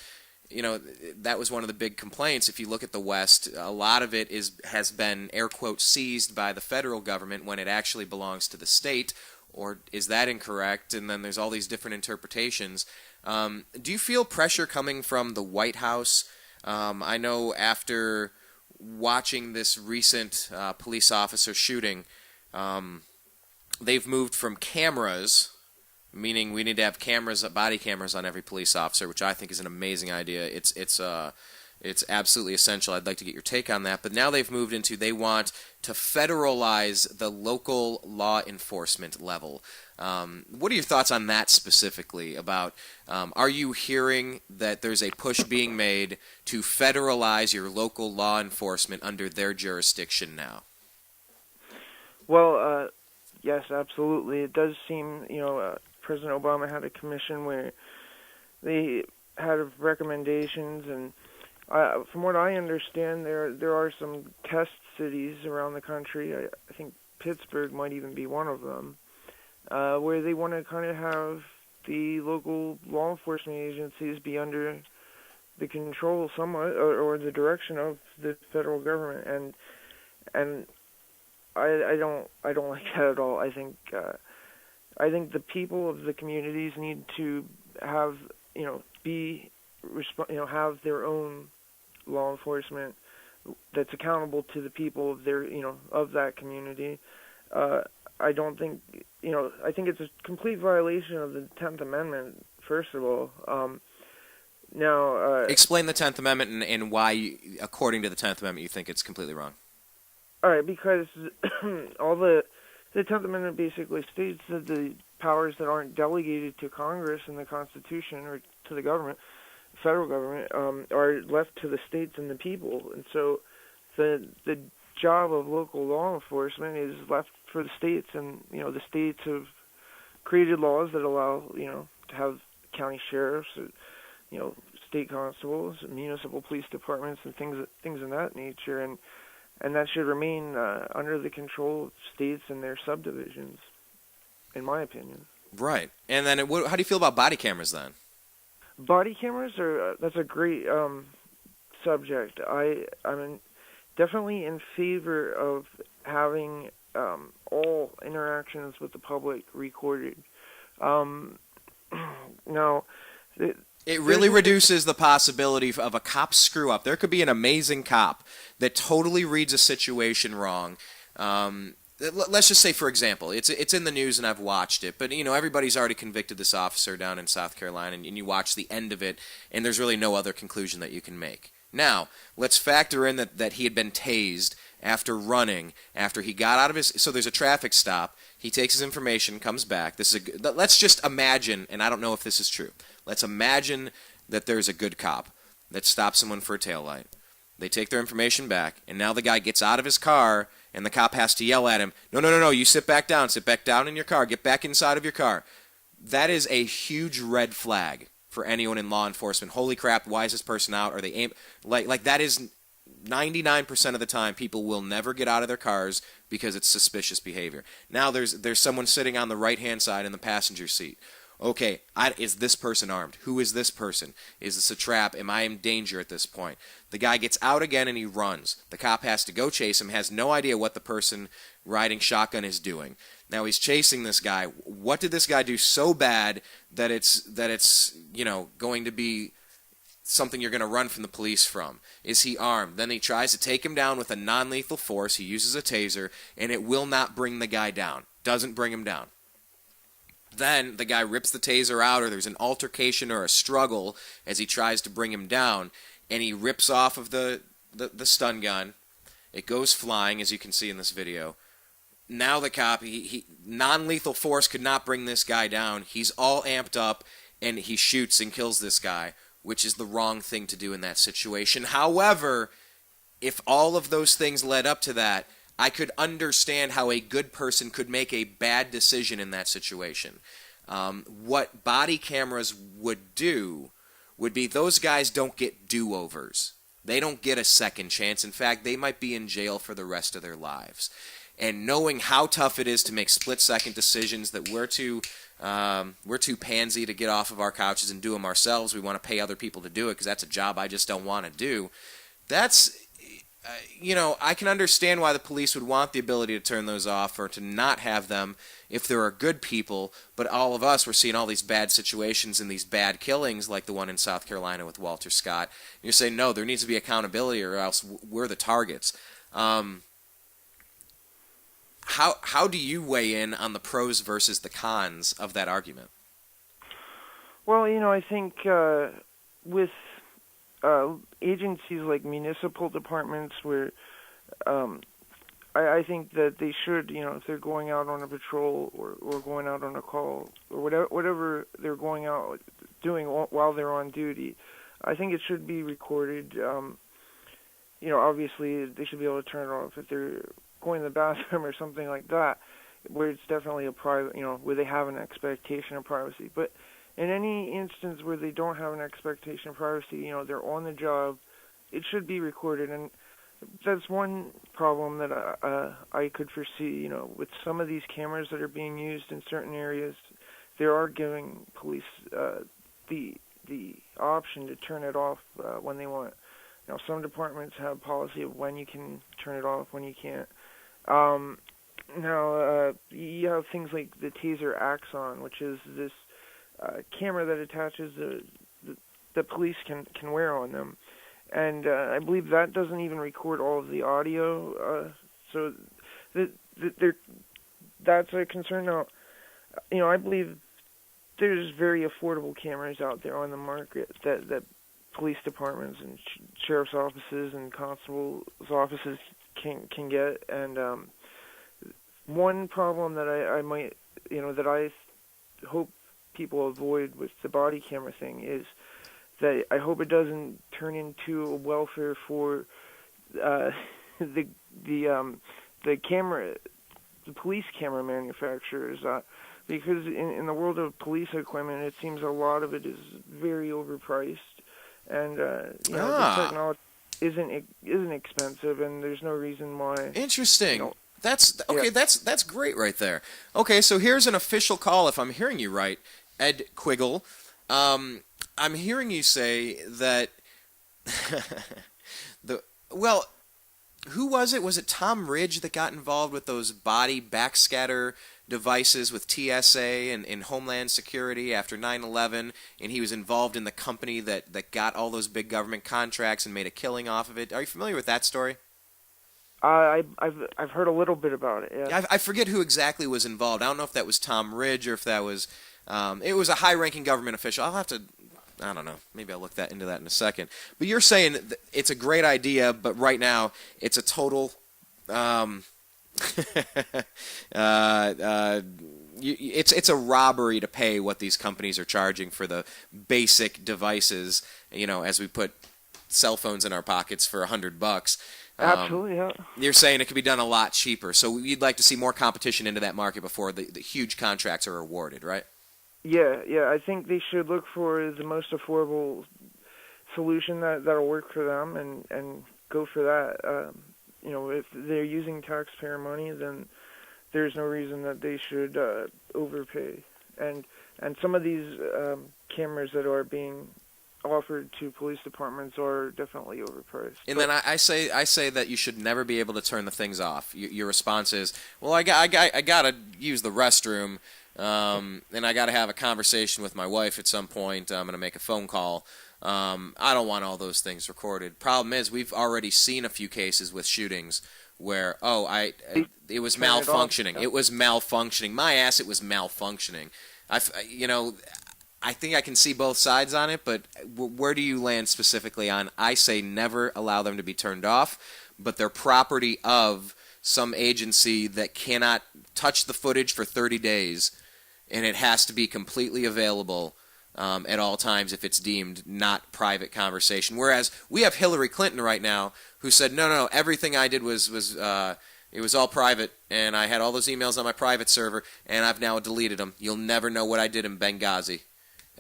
that was one of the big complaints. If you look at the West, a lot of it has been air quotes seized by the federal government when it actually belongs to the state. Or is that incorrect? And then there's all these different interpretations. Do you feel pressure coming from the White House? I know after watching this recent police officer shooting, they've moved from cameras, meaning we need to have cameras, body cameras on every police officer, which I think is an amazing idea. It's absolutely essential. I'd like to get your take on that. But now they've moved into they want to federalize the local law enforcement level. What are your thoughts on that specifically? About are you hearing that there's a push being made to federalize your local law enforcement under their jurisdiction now? Well, yes, absolutely. It does seem, President Obama had a commission where they had recommendations, and from what I understand, there are some test cities around the country. I think Pittsburgh might even be one of them, where they want to kind of have the local law enforcement agencies be under the control somewhat, or the direction of the federal government, and I don't like that at all. I think the people of the communities need to have have their own law enforcement that's accountable to the people of their of that community. I don't think I think it's a complete violation of the 10th Amendment. First of all, now explain the 10th Amendment and why, according to the 10th Amendment, you think it's completely wrong. All right, because all the 10th Amendment basically states that the powers that aren't delegated to Congress in the Constitution or to the government, federal government, are left to the states and the people. And so the job of local law enforcement is left for the states, and the states have created laws that allow to have county sheriffs, state constables, municipal police departments, and things of that nature, and that should remain under the control of states and their subdivisions, in my opinion. Right. And then how do you feel about body cameras then? Body cameras that's a great subject. I'm definitely in favor of having all interactions with the public recorded. Now, it really reduces the possibility of a cop screw up. There could be an amazing cop that totally reads a situation wrong. Let's just say, for example, it's in the news and I've watched it, but everybody's already convicted this officer down in South Carolina, and you watch the end of it, and there's really no other conclusion that you can make. Now, let's factor in that he had been tased after running, after he got out of his... So there's a traffic stop. He takes his information, comes back. Let's just imagine, and I don't know if this is true, let's imagine that there's a good cop that stops someone for a taillight. They take their information back, and now the guy gets out of his car, and the cop has to yell at him, no, you sit back down in your car, get back inside of your car. That is a huge red flag for anyone in law enforcement. Holy crap, why is this person out? Or they aim like that is 99% of the time people will never get out of their cars because it's suspicious behavior. Now there's someone sitting on the right-hand side in the passenger seat. Okay, is this person armed? Who is this person? Is this a trap? Am I in danger at this point? The guy gets out again and he runs. The cop has to go chase him, has no idea what the person riding shotgun is doing. Now he's chasing this guy. What did this guy do so bad that it's going to be something you're going to run from the police from? Is he armed? Then he tries to take him down with a non-lethal force. He uses a taser, and it will not bring the guy down. Doesn't bring him down. Then the guy rips the taser out, or there's an altercation or a struggle as he tries to bring him down, and he rips off of the stun gun, It goes flying, as you can see in this video. Now the cop, he non-lethal force could not bring this guy down. He's all amped up, and he shoots and kills this guy, which is the wrong thing to do in that situation. However, if all of those things led up to that, I could understand how a good person could make a bad decision in that situation. What body cameras would do would be those guys don't get do-overs. They don't get a second chance. In fact, they might be in jail for the rest of their lives. And knowing how tough it is to make split-second decisions, that we're too pansy to get off of our couches and do them ourselves. We want to pay other people to do it because that's a job I just don't want to do. That's, I can understand why the police would want the ability to turn those off or to not have them if there are good people. But all of us, we're seeing all these bad situations and these bad killings like the one in South Carolina with Walter Scott. And you're saying, no, there needs to be accountability or else we're the targets. How do you weigh in on the pros versus the cons of that argument? Well, I think with agencies like municipal departments where I think that they should, if they're going out on a patrol or going out on a call or whatever they're going out doing while they're on duty, I think it should be recorded. Obviously they should be able to turn it off if they're going to the bathroom or something like that, where it's definitely a private, where they have an expectation of privacy. But in any instance where they don't have an expectation of privacy, they're on the job, it should be recorded. And that's one problem that I could foresee, with some of these cameras that are being used in certain areas. They are giving police the option to turn it off when they want. Some departments have policy of when you can turn it off, when you can't. You have things like the Taser Axon, which is this camera that attaches the police can wear on them. And I believe that doesn't even record all of the audio. So that's a concern. Now, I believe there's very affordable cameras out there on the market that police departments and sheriff's offices and constables' offices can get. And one problem that I might, that I hope people avoid with the body camera thing is that I hope it doesn't turn into a welfare for the police camera manufacturers. Because in the world of police equipment, it seems a lot of it is very overpriced. And the technology isn't expensive, and there's no reason why. Interesting. That's okay. Yeah. That's great right there. Okay, so here's an official call. If I'm hearing you right, Ed Quiggle, I'm hearing you say that who was it? Was it Tom Ridge that got involved with those body backscatter devices with TSA and Homeland Security after 9/11, and he was involved in the company that got all those big government contracts and made a killing off of it? Are you familiar with that story? I've heard a little bit about it. Yeah. I forget who exactly was involved. I don't know if that was Tom Ridge or if that was it was a high-ranking government official. I'll have to. I don't know. Maybe I'll look into that in a second. But you're saying it's a great idea, but right now it's a total. It's a robbery to pay what these companies are charging for the basic devices. As we put cell phones in our pockets for $100. Absolutely, yeah. You're saying it could be done a lot cheaper. So you'd like to see more competition into that market before the huge contracts are awarded, right? Yeah. I think they should look for the most affordable solution that'll work for them and go for that. If they're using taxpayer money, then there's no reason that they should overpay. And some of these cameras that are being offered to police departments are definitely overpriced. And then I say that you should never be able to turn the things off. Your response is, well, I gotta use the restroom, and I gotta have a conversation with my wife at some point. I'm gonna make a phone call. I don't want all those things recorded. Problem is, we've already seen a few cases with shootings where it was malfunctioning. It was malfunctioning. My ass, it was malfunctioning. I think I can see both sides on it, but where do you land specifically on? I say never allow them to be turned off, but they're property of some agency that cannot touch the footage for 30 days, and it has to be completely available at all times if it's deemed not private conversation. Whereas we have Hillary Clinton right now who said, no, everything I did was it was all private, and I had all those emails on my private server, and I've now deleted them. You'll never know what I did in Benghazi.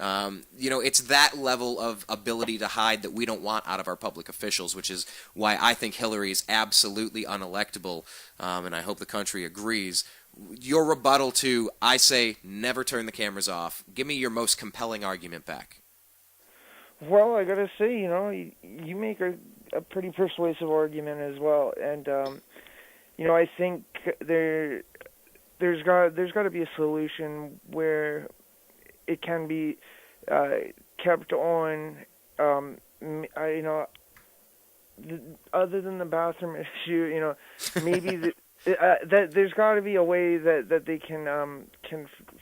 It's that level of ability to hide that we don't want out of our public officials, which is why I think Hillary is absolutely unelectable, and I hope the country agrees. Your rebuttal to, I say, never turn the cameras off. Give me your most compelling argument back. Well, I gotta say, you make a pretty persuasive argument as well, and I think there's got to be a solution where it can be kept on. Other than the bathroom issue, maybe that there's got to be a way that they can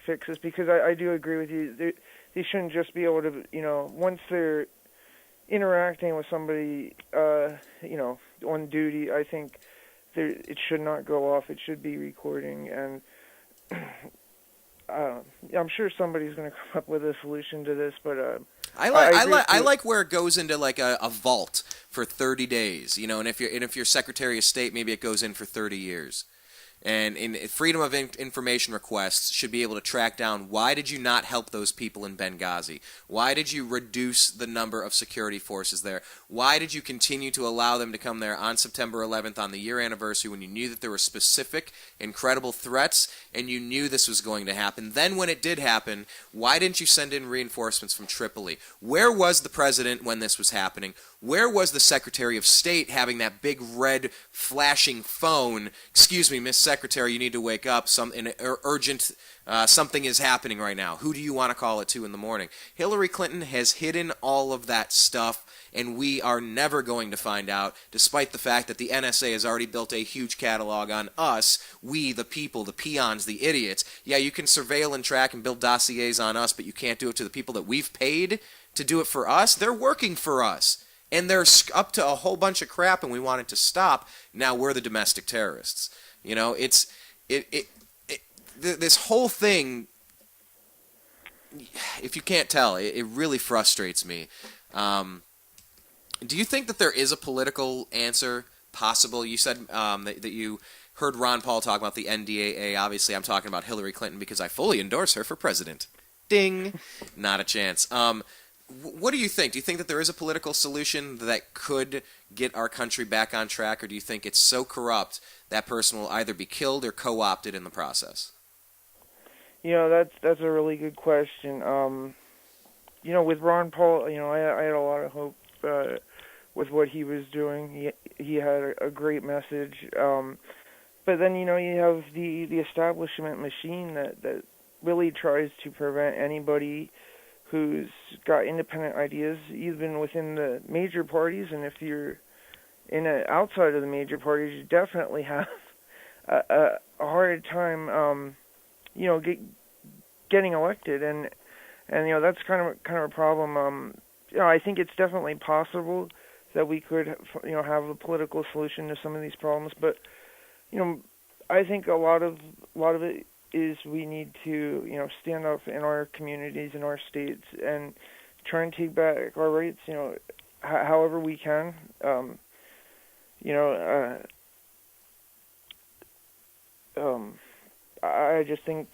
fix this, because I do agree with you. They shouldn't just be able to, once they're interacting with somebody, on duty, I think it should not go off. It should be recording, and I'm sure somebody's going to come up with a solution to this, but I like where it goes into like a vault for 30 days, and if you're Secretary of State, maybe it goes in for 30 years. And in freedom of information requests should be able to track down, why did you not help those people in Benghazi? Why did you reduce the number of security forces there? Why did you continue to allow them to come there on September 11th on the year anniversary when you knew that there were specific, incredible threats and you knew this was going to happen? Then when it did happen, why didn't you send in reinforcements from Tripoli? Where was the president when this was happening? Where was the Secretary of State having that big red flashing phone? Excuse me, Miss Secretary, you need to wake up. Urgent, something is happening right now. Who do you want to call at 2 in the morning? Hillary Clinton has hidden all of that stuff, and we are never going to find out, despite the fact that the NSA has already built a huge catalog on us, we, the people, the peons, the idiots. Yeah, you can surveil and track and build dossiers on us, but you can't do it to the people that we've paid to do it for us. They're working for us. And they're up to a whole bunch of crap, and we want it to stop. Now we're the domestic terrorists. This whole thing, if you can't tell, it really frustrates me. Do you think that there is a political answer possible? You said that you heard Ron Paul talk about the NDAA. Obviously, I'm talking about Hillary Clinton because I fully endorse her for president. Ding. Not a chance. What do you think? Do you think that there is a political solution that could get our country back on track, or do you think it's so corrupt that person will either be killed or co-opted in the process? That's a really good question. With Ron Paul, I had a lot of hope with what he was doing. He had a great message. But then, you have the establishment machine that really tries to prevent anybody who's got independent ideas, even within the major parties, and if you're outside of the major parties, you definitely have a hard time, getting elected, and that's kind of a problem. I think it's definitely possible that we could, have a political solution to some of these problems, but I think a lot of it is we need to, stand up in our communities, in our states, and try and take back our rights, however we can. I just think.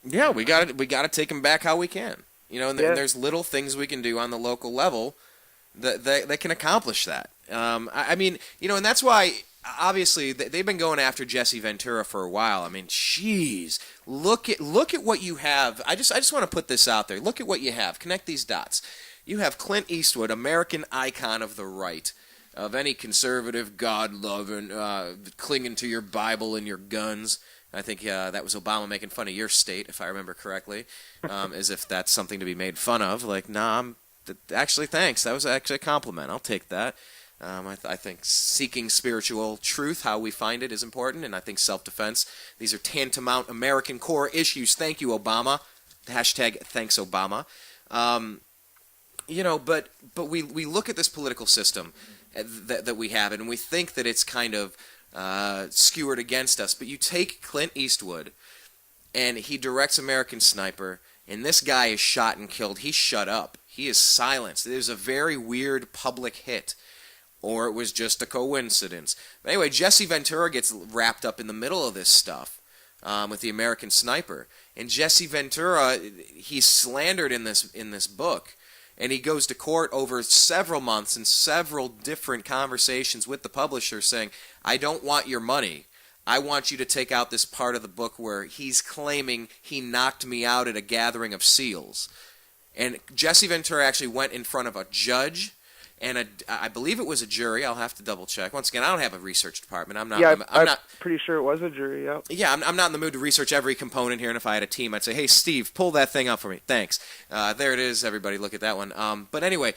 Yeah, we got to take them back how we can. And there's little things we can do on the local level that can accomplish that. And that's why. Obviously, they've been going after Jesse Ventura for a while. I mean, jeez, look at what you have. I just want to put this out there. Look at what you have. Connect these dots. You have Clint Eastwood, American icon of the right, of any conservative, God-loving, clinging to your Bible and your guns. I think that was Obama making fun of your state, if I remember correctly, as if that's something to be made fun of. Like, nah, actually, thanks. That was actually a compliment. I'll take that. I think seeking spiritual truth, how we find it, is important, and I think self-defense. These are tantamount American core issues. Thank you, Obama. Hashtag thanks, Obama. But we look at this political system, that we have it, and we think that it's kind of skewered against us. But you take Clint Eastwood, and he directs American Sniper, and this guy is shot and killed. He's shut up. He is silenced. It was a very weird public hit, or it was just a coincidence. But anyway, Jesse Ventura gets wrapped up in the middle of this stuff with the American Sniper, and Jesse Ventura, he's slandered in this book. And he goes to court over several months and several different conversations with the publisher saying, I don't want your money. I want you to take out this part of the book where he's claiming he knocked me out at a gathering of SEALs. And Jesse Ventura actually went in front of a judge and I believe it was a jury. I'll have to double check. Once again, I don't have a research department. I'm not pretty sure it was a jury. Yep. Yeah, I'm not in the mood to research every component here. And if I had a team, I'd say, "Hey, Steve, pull that thing up for me." Thanks. There it is. Everybody, look at that one. But anyway,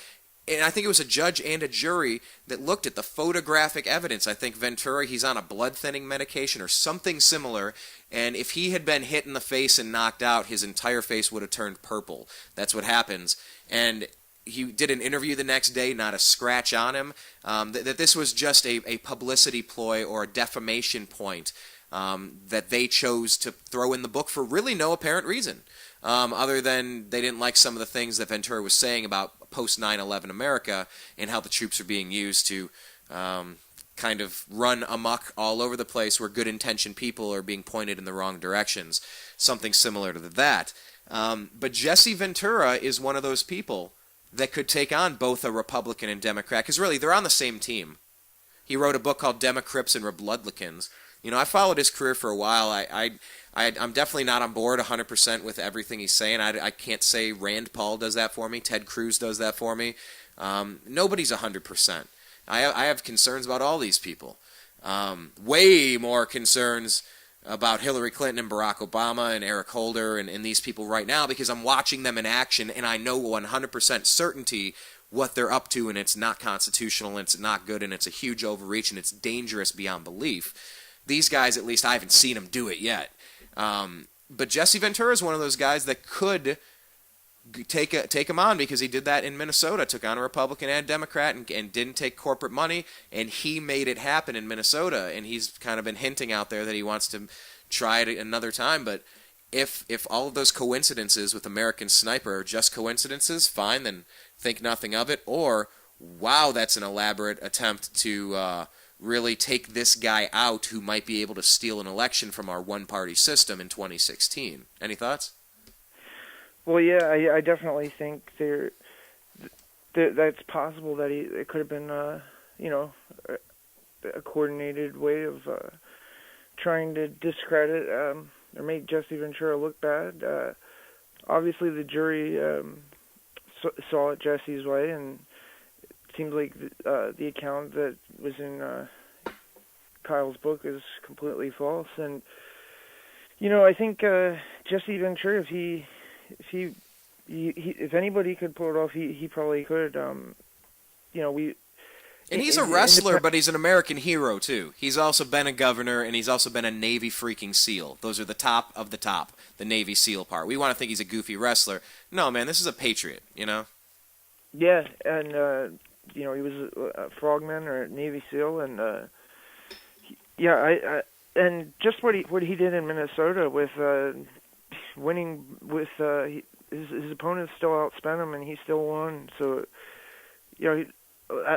and I think it was a judge and a jury that looked at the photographic evidence. I think Ventura, he's on a blood-thinning medication or something similar. And if he had been hit in the face and knocked out, his entire face would have turned purple. That's what happens. And he did an interview the next day, not a scratch on him, that this was just a publicity ploy or a defamation point that they chose to throw in the book for really no apparent reason, other than they didn't like some of the things that Ventura was saying about post 9/11 America and how the troops are being used to kind of run amok all over the place where good-intentioned people are being pointed in the wrong directions, something similar to that. But Jesse Ventura is one of those people that could take on both a Republican and Democrat, because really, they're on the same team. He wrote a book called Democrips and Republicans. You know, I followed his career for a while. I'm definitely not on board 100% with everything he's saying. I can't say Rand Paul does that for me. Ted Cruz does that for me. Nobody's 100%. I have concerns about all these people. Way more concerns about Hillary Clinton and Barack Obama and Eric Holder and these people right now, because I'm watching them in action and I know 100% certainty what they're up to, and it's not constitutional, and it's not good, and it's a huge overreach, and it's dangerous beyond belief. These guys, at least I haven't seen them do it yet. But Jesse Ventura is one of those guys that could take him on, because he did that in Minnesota, took on a Republican and Democrat and didn't take corporate money, and he made it happen in Minnesota, and he's kind of been hinting out there that he wants to try it another time. But if all of those coincidences with American Sniper are just coincidences, fine, then think nothing of it. Or, wow, that's an elaborate attempt to really take this guy out who might be able to steal an election from our one-party system in 2016. Any thoughts? Well, yeah, I definitely think that's possible that it could have been, a coordinated way of trying to discredit or make Jesse Ventura look bad. Obviously, the jury saw it Jesse's way, and it seems like the account that was in Kyle's book is completely false. And I think Jesse Ventura, if anybody could pull it off, he probably could. And he's a wrestler, but he's an American hero too. He's also been a governor, and he's also been a Navy freaking SEAL. Those are the top of the top, the Navy SEAL part. We want to think he's a goofy wrestler. No, man, this is a patriot. Yeah, and he was a frogman or a Navy SEAL, and and just what he did in Minnesota with winning with his opponents still outspent him, and he still won. So,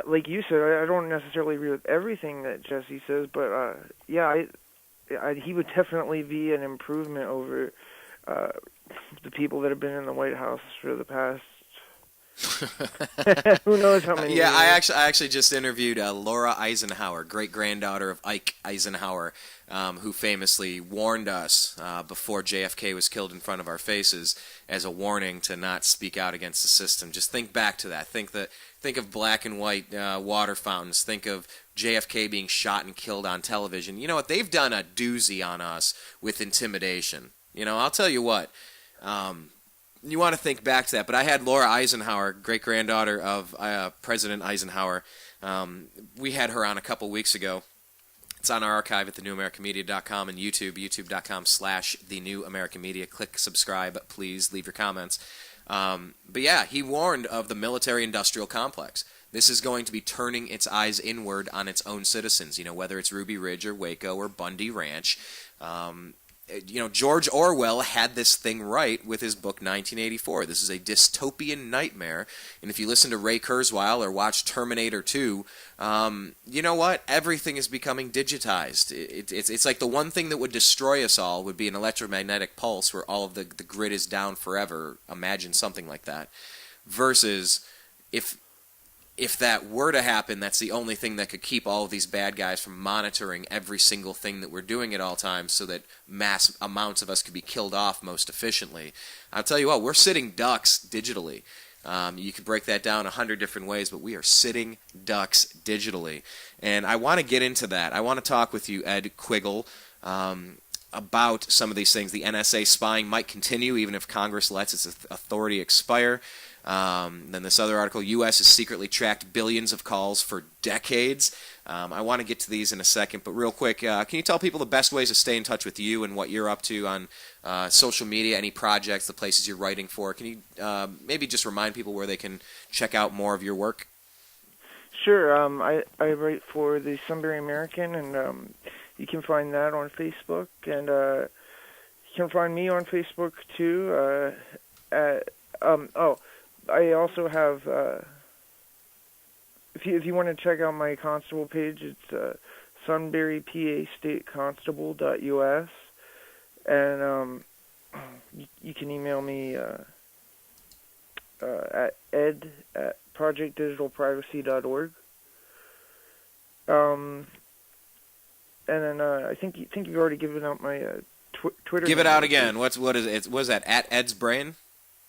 like you said, I don't necessarily agree with everything that Jesse says, but he would definitely be an improvement over the people that have been in the White House for the past. Who knows how many? Yeah, years. I actually just interviewed Laura Eisenhower, great-granddaughter of Ike Eisenhower, who famously warned us before JFK was killed in front of our faces as a warning to not speak out against the system. Just think back to that. Think of black and white water fountains. Think of JFK being shot and killed on television. You know what? They've done a doozy on us with intimidation. I'll tell you what. You want to think back to that, but I had Laura Eisenhower, great-granddaughter of President Eisenhower. We had her on a couple weeks ago. It's on our archive at thenewamericanmedia.com and YouTube, youtube.com/thenewamericanmedia. Click subscribe, please. Leave your comments. But yeah, he warned of the military-industrial complex. This is going to be turning its eyes inward on its own citizens, whether it's Ruby Ridge or Waco or Bundy Ranch. George Orwell had this thing right with his book 1984. This is a dystopian nightmare. And if you listen to Ray Kurzweil or watch Terminator 2, you know what? Everything is becoming digitized. It's like the one thing that would destroy us all would be an electromagnetic pulse where all of the grid is down forever. Imagine something like that. Versus if that were to happen, that's the only thing that could keep all of these bad guys from monitoring every single thing that we're doing at all times so that mass amounts of us could be killed off most efficiently. I'll tell you what, we're sitting ducks digitally. You could break that down 100 different ways, but we are sitting ducks digitally. And I want to get into that. I want to talk with you, Ed Quiggle, about some of these things. The NSA spying might continue even if Congress lets its authority expire. Then this other article, U.S. has secretly tracked billions of calls for decades. I want to get to these in a second, but real quick, can you tell people the best ways to stay in touch with you and what you're up to on social media, any projects, the places you're writing for? Can you maybe just remind people where they can check out more of your work? Sure. I write for the Sunbury American, and you can find that on Facebook, and you can find me on Facebook too. I also have, if you want to check out my constable page, it's sunburypastateconstable.us, and you can email me at ed@projectdigitalprivacy.org. And then I think you've already given out my Twitter. Give it out again. What is it? What is that? At Ed's Brain?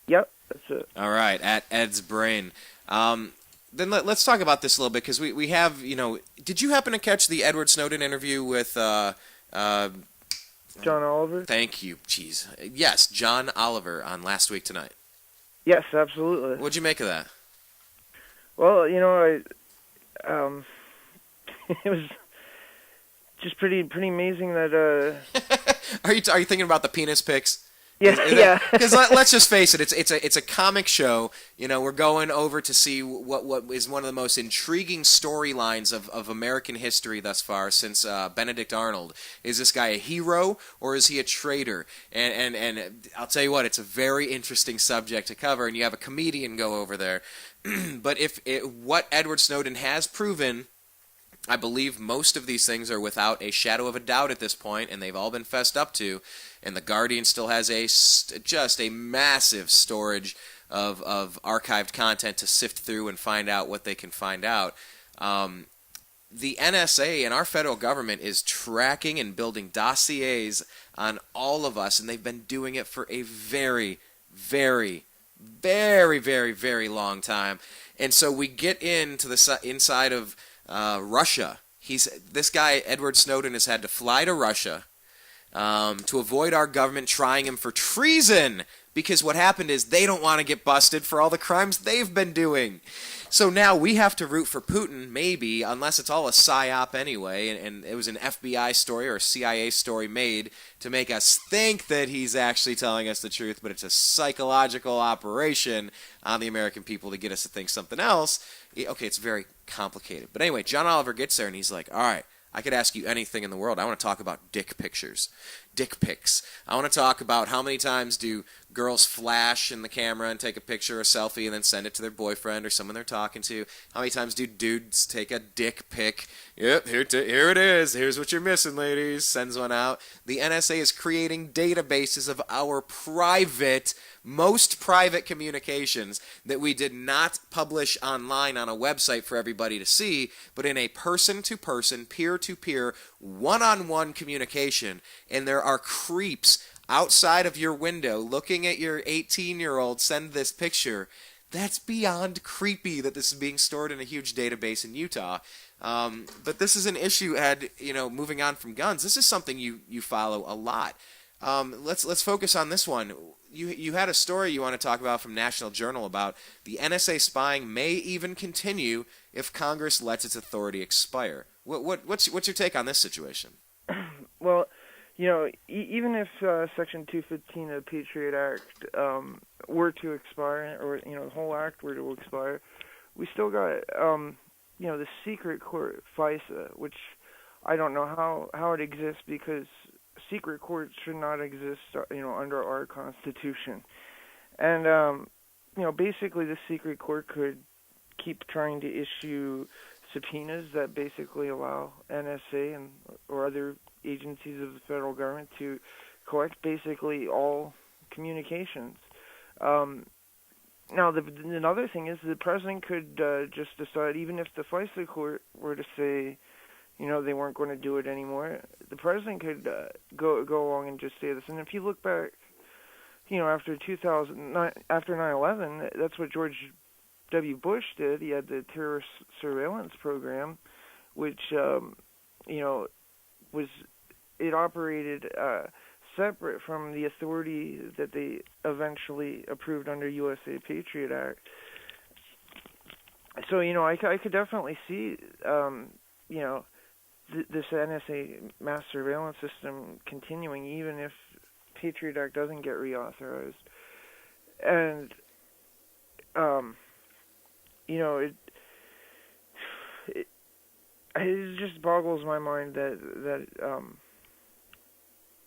Yep, that's it. All right, at Ed's Brain. Then let's talk about this a little bit, because we have, did you happen to catch the Edward Snowden interview with John Oliver? Thank you. Jeez. Yes, John Oliver on Last Week Tonight. Yes, absolutely. What'd you make of that? Well, it was just pretty amazing that. Are you thinking about the penis pics? Yeah. Because let's just face it, it's a comic show. We're going over to see what is one of the most intriguing storylines of American history thus far since Benedict Arnold. Is this guy a hero or is he a traitor? And I'll tell you what, it's a very interesting subject to cover, and you have a comedian go over there. But what Edward Snowden has proven, I believe most of these things are without a shadow of a doubt at this point, and they've all been fessed up to. And the Guardian still has just a massive storage of archived content to sift through and find out what they can find out. The NSA and our federal government is tracking and building dossiers on all of us, and they've been doing it for a very, very, very, very, very long time. And so we get into the inside of Russia. This guy, Edward Snowden, has had to fly to Russia to avoid our government trying him for treason, because what happened is they don't want to get busted for all the crimes they've been doing. So now we have to root for Putin, maybe, unless it's all a psyop anyway, and it was an FBI story or a CIA story made to make us think that he's actually telling us the truth, but it's a psychological operation on the American people to get us to think something else. Okay, it's very complicated. But anyway, John Oliver gets there and he's like, all right, I could ask you anything in the world. I want to talk about dick pics. I want to talk about how many times do girls flash in the camera and take a picture or a selfie and then send it to their boyfriend or someone they're talking to. How many times do dudes take a dick pic? Yep, here it is. Here's what you're missing, ladies. Sends one out. The NSA is creating databases of our most private communications that we did not publish online on a website for everybody to see, but in a person-to-person, peer-to-peer, one-on-one communication. And there are creeps outside of your window looking at your 18-year-old send this picture. That's beyond creepy that this is being stored in a huge database in Utah. But this is an issue, Ed, moving on from guns. This is something you follow a lot. Let's focus on this one. You had a story you want to talk about from National Journal about the NSA spying may even continue if Congress lets its authority expire. What's your take on this situation? Well, even if Section 215 of the Patriot Act were to expire, or the whole act were to expire, we still got the secret court FISA, which I don't know how it exists, because secret courts should not exist under our Constitution. And basically the secret court could keep trying to issue subpoenas that basically allow NSA or other agencies of the federal government to collect basically all communications. Now, another thing is the president could just decide, even if the FISA court were to say, they weren't going to do it anymore, the president could go along and just say this. And if you look back, after 2009, after 9/11, that's what George W. Bush did. He had the terrorist surveillance program, which it operated separate from the authority that they eventually approved under USA Patriot Act. So I could definitely see this NSA mass surveillance system continuing, even if Patriot Act doesn't get reauthorized. And it just boggles my mind that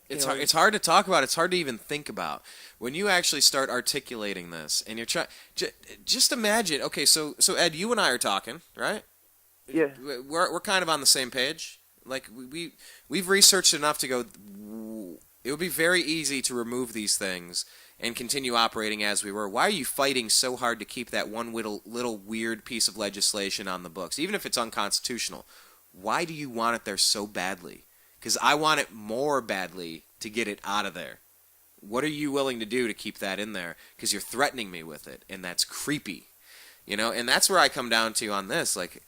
it's hard to talk about. It's hard to even think about when you actually start articulating this, and you're trying. Just imagine. Okay, so Ed, you and I are talking, right? Yeah. We're kind of on the same page. Like we've researched enough to go. It would be very easy to remove these things and continue operating as we were. Why are you fighting so hard to keep that one little weird piece of legislation on the books, even if it's unconstitutional? Why do you want it there so badly? Because I want it more badly to get it out of there. What are you willing to do to keep that in there? Because you're threatening me with it, and that's creepy. And that's where I come down to on this. Like,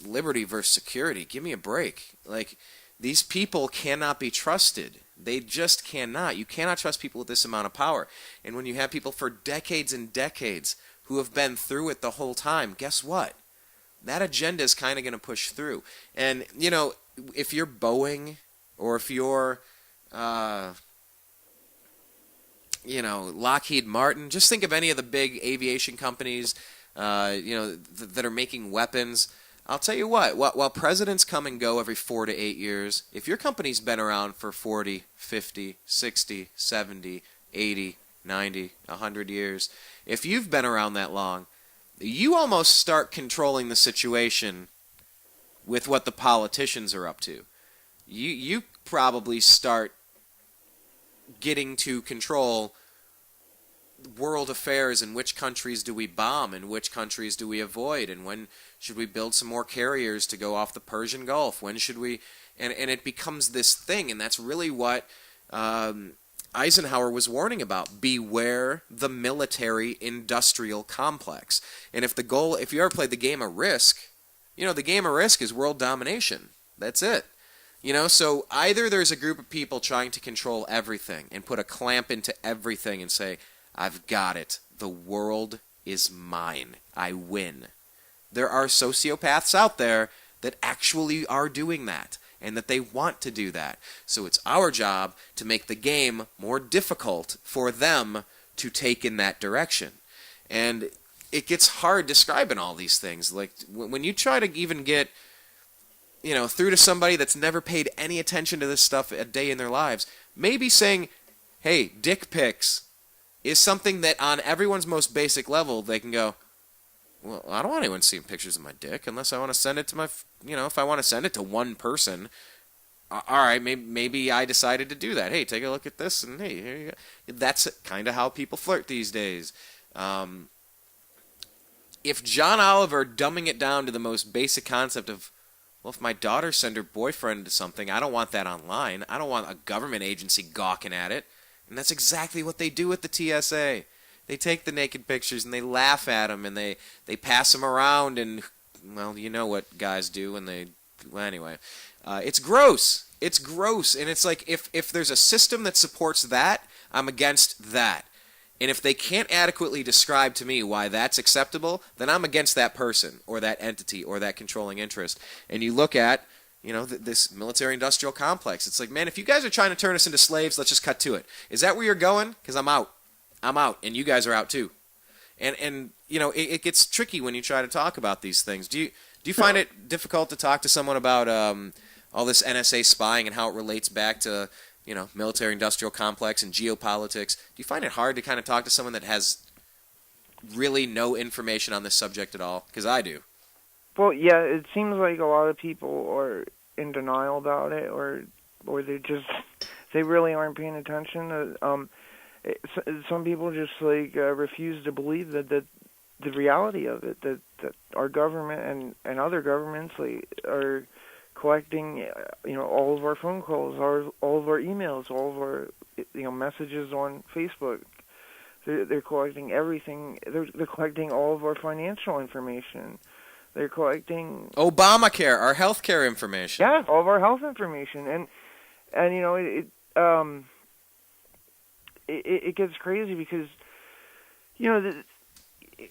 liberty versus security. Give me a break. Like, these people cannot be trusted. They just cannot. You cannot trust people with this amount of power. And when you have people for decades and decades who have been through it the whole time, guess what? That agenda is kind of going to push through. And, if you're Boeing or if you're, Lockheed Martin, just think of any of the big aviation companies, that are making weapons. I'll tell you what, while presidents come and go every 4 to 8 years, if your company's been around for 40, 50, 60, 70, 80, 90, 100 years, if you've been around that long, you almost start controlling the situation with what the politicians are up to. You probably start getting to control world affairs, and which countries do we bomb and which countries do we avoid, and when should we build some more carriers to go off the Persian Gulf, when should we, and it becomes this thing. And that's really what Eisenhower was warning about. Beware the military industrial complex. And if you ever played the game of Risk, the game of Risk is world domination. That's it. So either there's a group of people trying to control everything and put a clamp into everything and say, I've got it. The world is mine. I win. There are sociopaths out there that actually are doing that, and that they want to do that. So it's our job to make the game more difficult for them to take in that direction. And it gets hard describing all these things. Like when you try to even get through to somebody that's never paid any attention to this stuff a day in their lives, maybe saying, hey, dick pics is something that on everyone's most basic level they can go, well, I don't want anyone seeing pictures of my dick unless I want to send it to my, if I want to send it to one person, all right, maybe I decided to do that. Hey, take a look at this, and hey, here you go. That's kind of how people flirt these days. If John Oliver dumbing it down to the most basic concept of, well, if my daughter send her boyfriend to something, I don't want that online. I don't want a government agency gawking at it. And that's exactly what they do with the TSA. They take the naked pictures and they laugh at them and they pass them around, and, well, you know what guys do when they... Well, anyway. It's gross. It's gross. And it's like, if there's a system that supports that, I'm against that. And if they can't adequately describe to me why that's acceptable, then I'm against that person or that entity or that controlling interest. And you look at, this military-industrial complex. It's like, man, if you guys are trying to turn us into slaves, let's just cut to it. Is that where you're going? Because I'm out. I'm out, and you guys are out too. And it gets tricky when you try to talk about these things. Do you find it difficult to talk to someone about all this NSA spying and how it relates back to military-industrial complex and geopolitics? Do you find it hard to kind of talk to someone that has really no information on this subject at all? Because I do. Well, yeah, it seems like a lot of people are in denial about it, or they really aren't paying attention. Some people just refuse to believe that the reality of it, that our government and other governments are collecting all of our phone calls, all of our emails, all of our messages on Facebook. They're collecting everything. They're collecting all of our financial information. They're collecting Obamacare, our healthcare information. Yeah, all of our health information, and it gets crazy because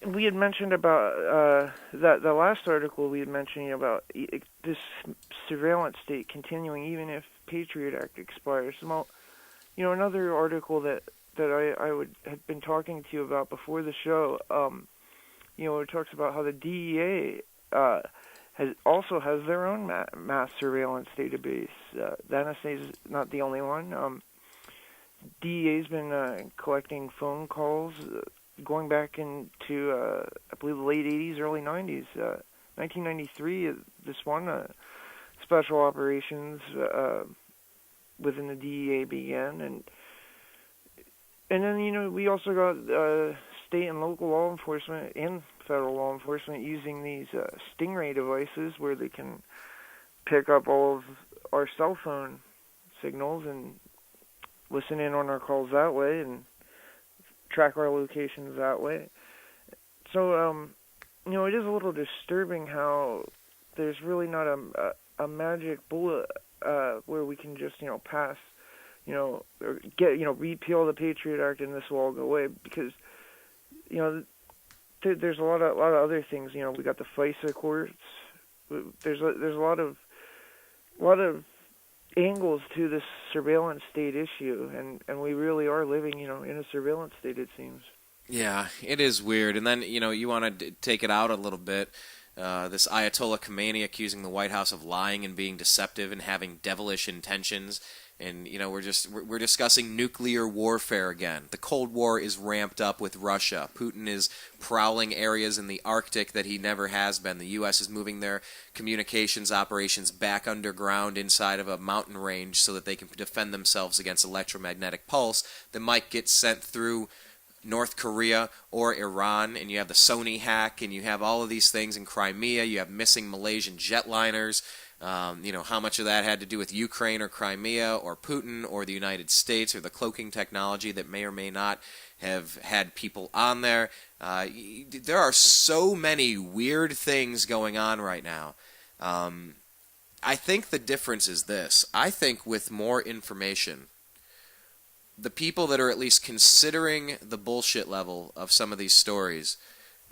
we had mentioned about the last article we had mentioned about this surveillance state continuing even if Patriot Act expires. Well, another article that I had been talking to you about before the show, it talks about how the DEA has their own mass surveillance database. The NSA is not the only one. DEA's been collecting phone calls going back into, I believe, the late 80s, early 90s. 1993, this one special operations within the DEA began, and then we also got state and local law enforcement and federal law enforcement using these Stingray devices where they can pick up all of our cell phone signals and listen in on our calls that way and track our locations that way. So, it is a little disturbing how there's really not a magic bullet where we can just, pass, or get, repeal the Patriot Act and this will all go away, because, there's a lot of other things. We got the FISA courts. There's a lot of angles to this surveillance state issue, and we really are living, in a surveillance state, it seems. Yeah, it is weird. And then, you want to take it out a little bit. This Ayatollah Khomeini accusing the White House of lying and being deceptive and having devilish intentions. And, we're discussing nuclear warfare again. The Cold War is ramped up with Russia. Putin is prowling areas in the Arctic that he never has been. The U.S. is moving their communications operations back underground inside of a mountain range so that they can defend themselves against electromagnetic pulse that might get sent through North Korea or Iran. And you have the Sony hack, and you have all of these things in Crimea. You have missing Malaysian jetliners. How much of that had to do with Ukraine or Crimea or Putin or the United States or the cloaking technology that may or may not have had people on there. There are so many weird things going on right now. I think the difference is this. I think with more information, the people that are at least considering the bullshit level of some of these stories,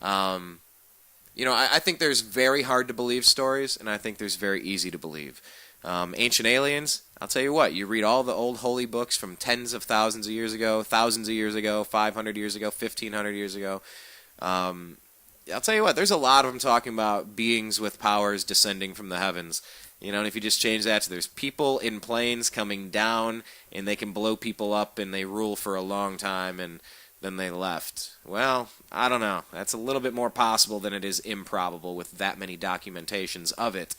I think there's very hard to believe stories, and I think there's very easy to believe. Ancient aliens, I'll tell you what, you read all the old holy books from tens of thousands of years ago, 500 years ago, 1,500 years ago. I'll tell you what, there's a lot of them talking about beings with powers descending from the heavens. And if you just change that to there's people in planes coming down, and they can blow people up, and they rule for a long time, and then they left. Well, I don't know. That's a little bit more possible than it is improbable with that many documentations of it.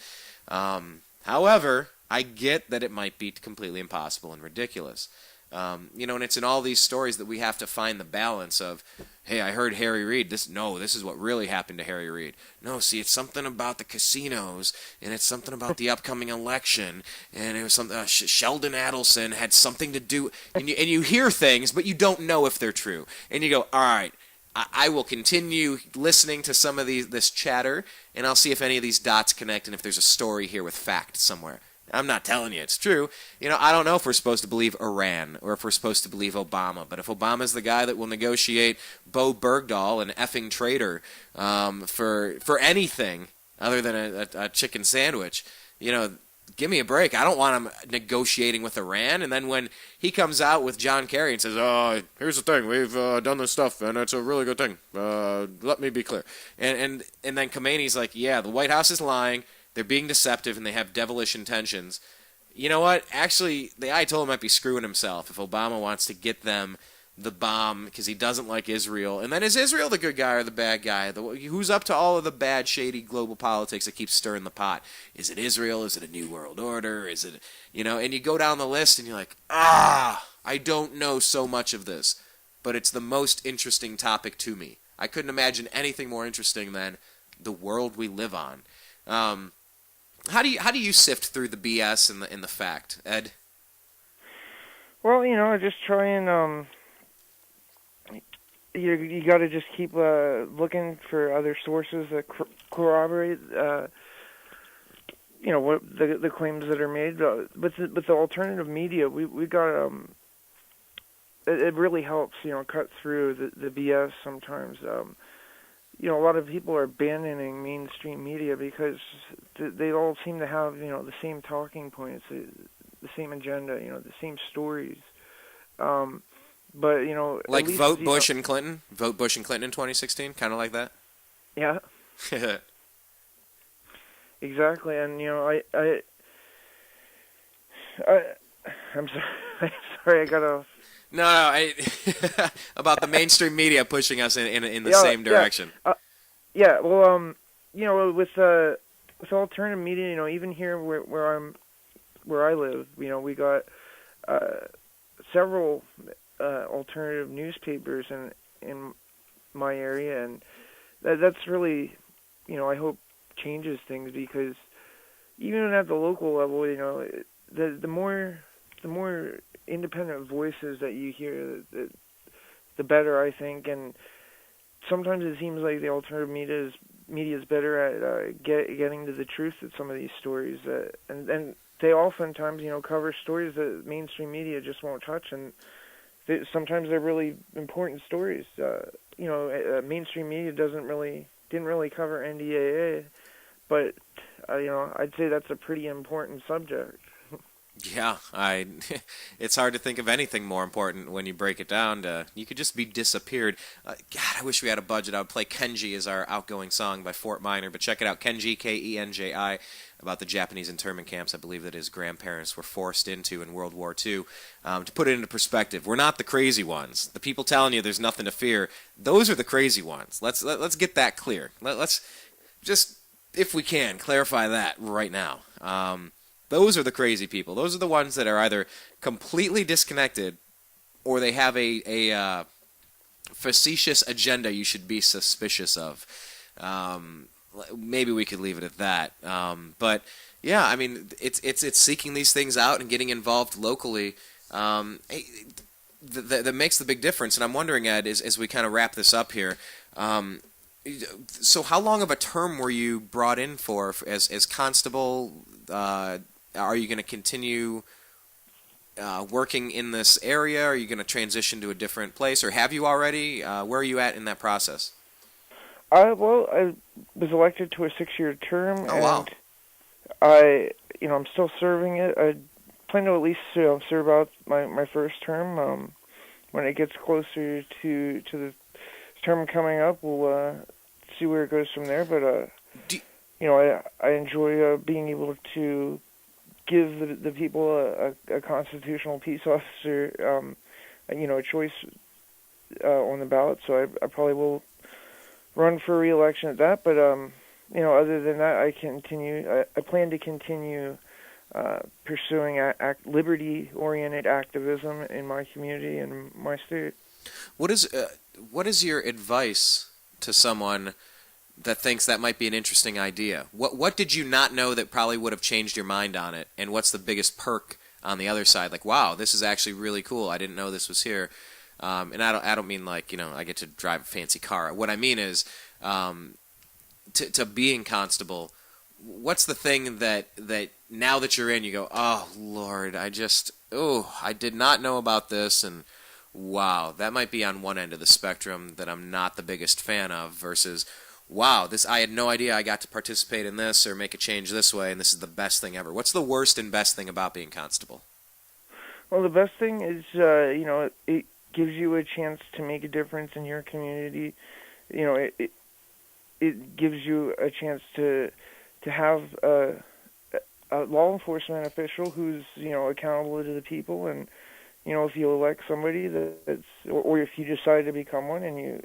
However, I get that it might be completely impossible and ridiculous. And it's in all these stories that we have to find the balance of, hey, I heard Harry Reid. This is what really happened to Harry Reid. No, see, it's something about the casinos, and it's something about the upcoming election, and it was something. Sheldon Adelson had something to do, and you hear things, but you don't know if they're true, and you go, all right, I will continue listening to some of this chatter, and I'll see if any of these dots connect, and if there's a story here with fact somewhere. I'm not telling you it's true. I don't know if we're supposed to believe Iran or if we're supposed to believe Obama. But if Obama's the guy that will negotiate Bo Bergdahl, an effing traitor, for anything other than a chicken sandwich, give me a break. I don't want him negotiating with Iran. And then when he comes out with John Kerry and says, "Oh, here's the thing. We've done this stuff, and it's a really good thing. Let me be clear." And then Khomeini's like, "Yeah, the White House is lying. They're being deceptive, and they have devilish intentions." You know what? Actually, the Ayatollah might be screwing himself if Obama wants to get them the bomb because he doesn't like Israel. And then is Israel the good guy or the bad guy? Who's up to all of the bad, shady global politics that keeps stirring the pot? Is it Israel? Is it a new world order? Is it, and you go down the list and you're like, I don't know so much of this, but it's the most interesting topic to me. I couldn't imagine anything more interesting than the world we live on. How do you sift through the BS and the fact, Ed? Well, I just try and you got to just keep looking for other sources that corroborate what the claims that are made. With the alternative media, we got it really helps cut through the BS sometimes. A lot of people are abandoning mainstream media because they all seem to have the same talking points, the same agenda, the same stories. But like at least, vote Bush and Clinton in 2016, kind of like that. Yeah. Exactly, and I'm sorry. Sorry, I got off. No, about the mainstream media pushing us in the same direction. Yeah. Well, with alternative media, even here where I live, we got several alternative newspapers in my area, and that's really, I hope changes things, because even at the local level, the more independent voices that you hear, the better, I think. And sometimes it seems like the alternative media is better at getting to the truth of some of these stories, and they oftentimes cover stories that mainstream media just won't touch, and sometimes they're really important stories. Mainstream media didn't really cover NDAA, but I'd say that's a pretty important subject. Yeah, it's hard to think of anything more important when you break it down. You could just be disappeared. God, I wish we had a budget. I would play Kenji as our outgoing song by Fort Minor, but check it out, Kenji, Kenji, about the Japanese internment camps I believe that his grandparents were forced into in World War II. To put it into perspective, we're not the crazy ones. The people telling you there's nothing to fear, those are the crazy ones. Let's get that clear. Let's just, if we can, clarify that right now. Those are the crazy people. Those are the ones that are either completely disconnected or they have a facetious agenda you should be suspicious of. Maybe we could leave it at that. But yeah, I mean, it's seeking these things out and getting involved locally that makes the big difference. And I'm wondering, Ed, as we kind of wrap this up here, so how long of a term were you brought in for as constable? Are you going to continue working in this area? Are you going to transition to a different place, or have you already? Where are you at in that process? I was elected to a 6-year term. Oh, wow. And I'm still serving it. I plan to at least serve out my first term. When it gets closer to the term coming up, we'll see where it goes from there. But I enjoy being able to give the people a constitutional peace officer, a choice on the ballot. So I probably will run for re-election at that. But other than that, I plan to continue pursuing liberty-oriented activism in my community and my state. What is your advice to someone that thinks that might be an interesting idea? What did you not know that probably would have changed your mind on it? And what's the biggest perk on the other side? Like, wow, this is actually really cool. I didn't know this was here. And I don't mean like, I get to drive a fancy car. What I mean is, to being constable, what's the thing that now that you're in, you go, oh Lord, I did not know about this, and wow, that might be on one end of the spectrum that I'm not the biggest fan of, versus, wow, I had no idea I got to participate in this or make a change this way, and this is the best thing ever. What's the worst and best thing about being constable? Well, the best thing is, it gives you a chance to make a difference in your community. It gives you a chance to have a law enforcement official who's, accountable to the people. And, if you elect somebody or if you decide to become one and you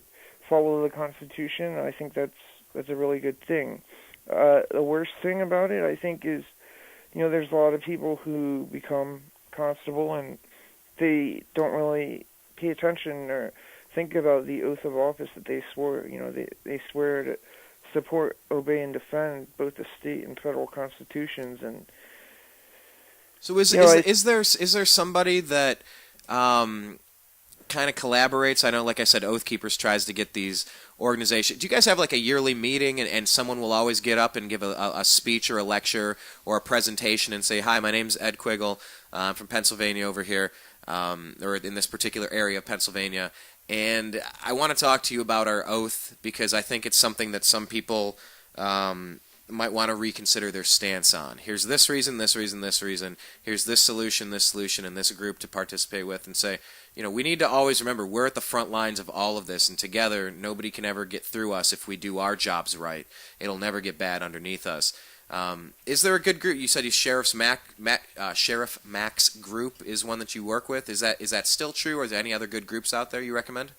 follow the Constitution, I think that's a really good thing. The worst thing about it, I think, is, there's a lot of people who become constable and they don't really pay attention or think about the oath of office that they swore. They swear to support, obey, and defend both the state and federal constitutions. And so, is there somebody that kind of collaborates? I know, like I said, Oath Keepers tries to get these organizations. Do you guys have like a yearly meeting and someone will always get up and give a speech or a lecture or a presentation and say, "Hi, my name's Ed Quiggle. I'm from Pennsylvania over here, or in this particular area of Pennsylvania, and I want to talk to you about our oath because I think it's something that some people might want to reconsider their stance on. Here's this reason, this reason, this reason. Here's this solution, and this group to participate with," and say, we need to always remember we're at the front lines of all of this, and together nobody can ever get through us if we do our jobs right. It'll never get bad underneath us. Is there a good group? You said Sheriff Mac's group is one that you work with. Is that still true, or is there any other good groups out there you recommend?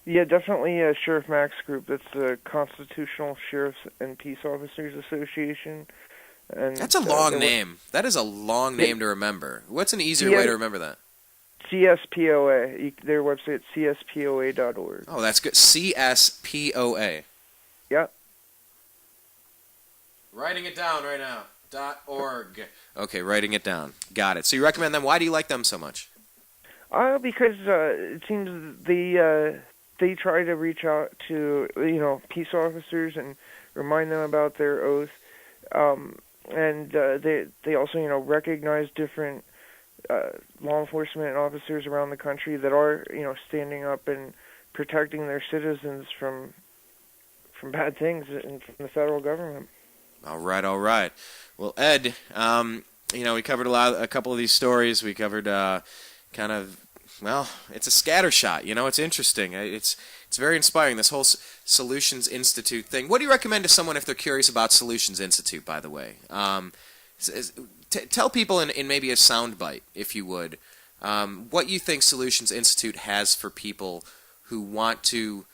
Yeah, definitely Sheriff Mac's group. That's the Constitutional Sheriffs and Peace Officers Association. And that's a long name. That is a long name to remember. What's an easier way to remember that? CSPOA. Their website is cspoa.org. Oh, that's good. CSPOA. Yep. Writing it down right now. .org. Okay, writing it down. Got it. So you recommend them. Why do you like them so much? Because it seems they try to reach out to peace officers and remind them about their oath, and they also recognize different law enforcement officers around the country that are standing up and protecting their citizens from bad things and from the federal government. All right. Well, Ed, we covered a couple of these stories. We covered it's a scattershot. It's interesting. It's very inspiring, this whole Solutions Institute thing. What do you recommend to someone if they're curious about Solutions Institute, by the way? Tell people in maybe a soundbite, if you would, what you think Solutions Institute has for people who want to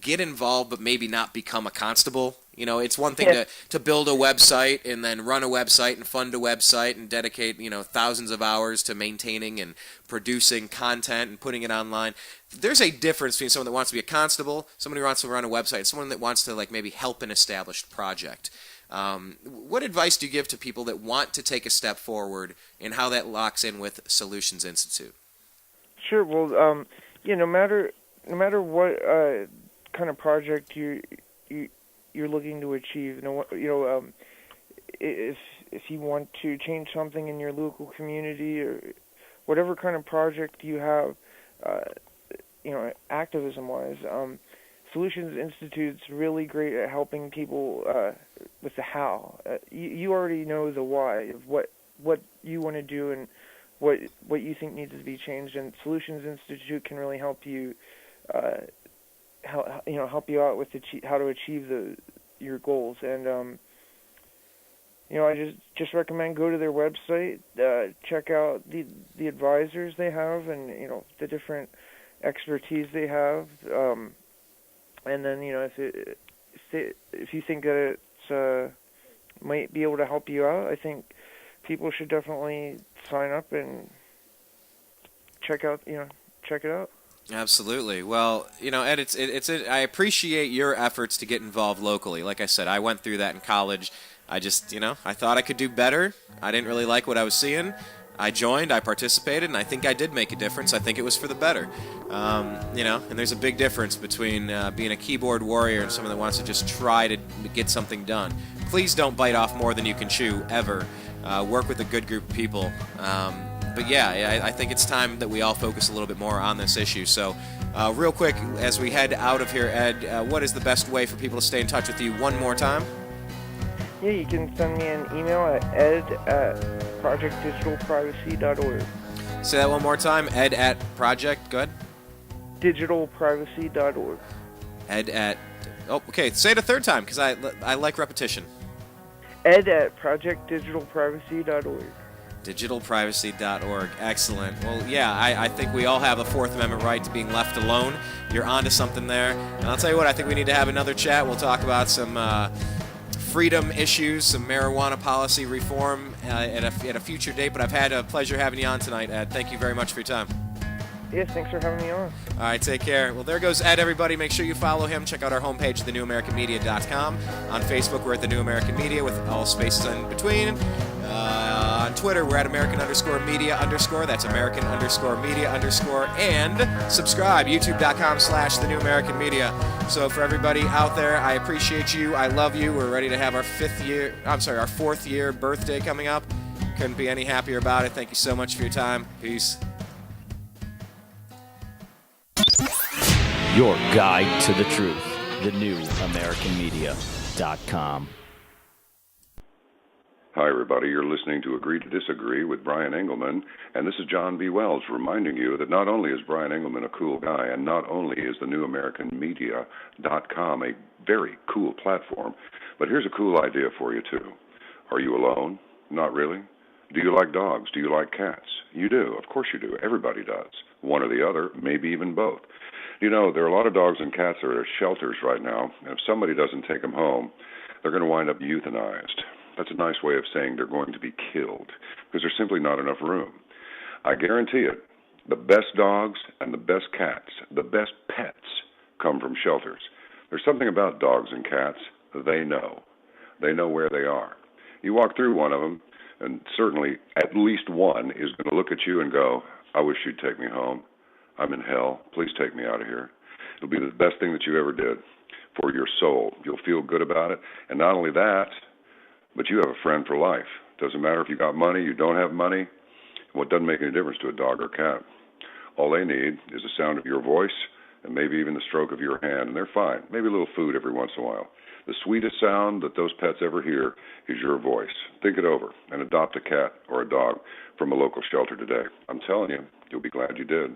get involved but maybe not become a constable. It's one thing to build a website and then run a website and fund a website and dedicate, thousands of hours to maintaining and producing content and putting it online. There's a difference between someone that wants to be a constable, someone who wants to run a website, and someone that wants to maybe help an established project. What advice do you give to people that want to take a step forward and how that locks in with Solutions Institute? Sure. Well, no matter what kind of project you're looking to achieve, if you want to change something in your local community or whatever kind of project you have, activism-wise, Solutions Institute's really great at helping people with the how. You already know the why of what you want to do and what you think needs to be changed, and Solutions Institute can really help you help you out with how to achieve your goals. And I just recommend go to their website, check out the advisors they have, and the different expertise they have. And then if you think that it might be able to help you out, I think people should definitely sign up and check it out. Absolutely. Well, Ed, I appreciate your efforts to get involved locally. Like I said, I went through that in college. I just, I thought I could do better. I didn't really like what I was seeing. I joined, I participated, and I think I did make a difference. I think it was for the better. And there's a big difference between being a keyboard warrior and someone that wants to just try to get something done. Please don't bite off more than you can chew, ever. Work with a good group of people. But yeah, I think it's time that we all focus a little bit more on this issue. So Real quick, as we head out of here, Ed, what is the best way for people to stay in touch with you one more time? Yeah, you can send me an email at ed@projectdigitalprivacy.org. Say that one more time. Ed at Project, go ahead. Digitalprivacy.org. Ed at, oh, okay, say it a third time, because I like repetition. Ed at projectdigitalprivacy.org. Digitalprivacy.org. Excellent. Well, yeah, I think we all have a Fourth Amendment right to being left alone. You're onto something there. And I'll tell you what, I think we need to have another chat. We'll talk about some freedom issues, some marijuana policy reform at a future date. But I've had a pleasure having you on tonight, Ed. Thank you very much for your time. Yes, thanks for having me on. All right, take care. Well, there goes Ed, everybody. Make sure you follow him. Check out our homepage, thenewamericanmedia.com. On Facebook, we're at The New American Media with all spaces in between. On Twitter, we're at American_media_. That's American_media_. And subscribe, youtube.com/The New American Media. So for everybody out there, I appreciate you. I love you. We're ready to have our 4th year birthday coming up. Couldn't be any happier about it. Thank you so much for your time. Peace. Your guide to the truth. thenewamericanmedia.com. Hi, everybody. You're listening to Agree to Disagree with Brian Engelman, and this is John B. Wells reminding you that not only is Brian Engelman a cool guy, and not only is the NewAmericanMedia.com a very cool platform, but here's a cool idea for you, too. Are you alone? Not really. Do you like dogs? Do you like cats? You do. Of course you do. Everybody does. One or the other, maybe even both. You know, there are a lot of dogs and cats that are at shelters right now, and if somebody doesn't take them home, they're going to wind up euthanized. That's a nice way of saying they're going to be killed, because there's simply not enough room. I guarantee it, the best dogs and the best cats, the best pets, come from shelters. There's something about dogs and cats, they know. They know where they are. You walk through one of them, and certainly at least one is going to look at you and go, I wish you'd take me home. I'm in hell. Please take me out of here. It'll be the best thing that you ever did for your soul. You'll feel good about it. And not only that, but you have a friend for life. Doesn't matter if you got money, you don't have money. Well, it doesn't make any difference to a dog or cat. All they need is the sound of your voice and maybe even the stroke of your hand, and they're fine. Maybe a little food every once in a while. The sweetest sound that those pets ever hear is your voice. Think it over and adopt a cat or a dog from a local shelter today. I'm telling you, you'll be glad you did.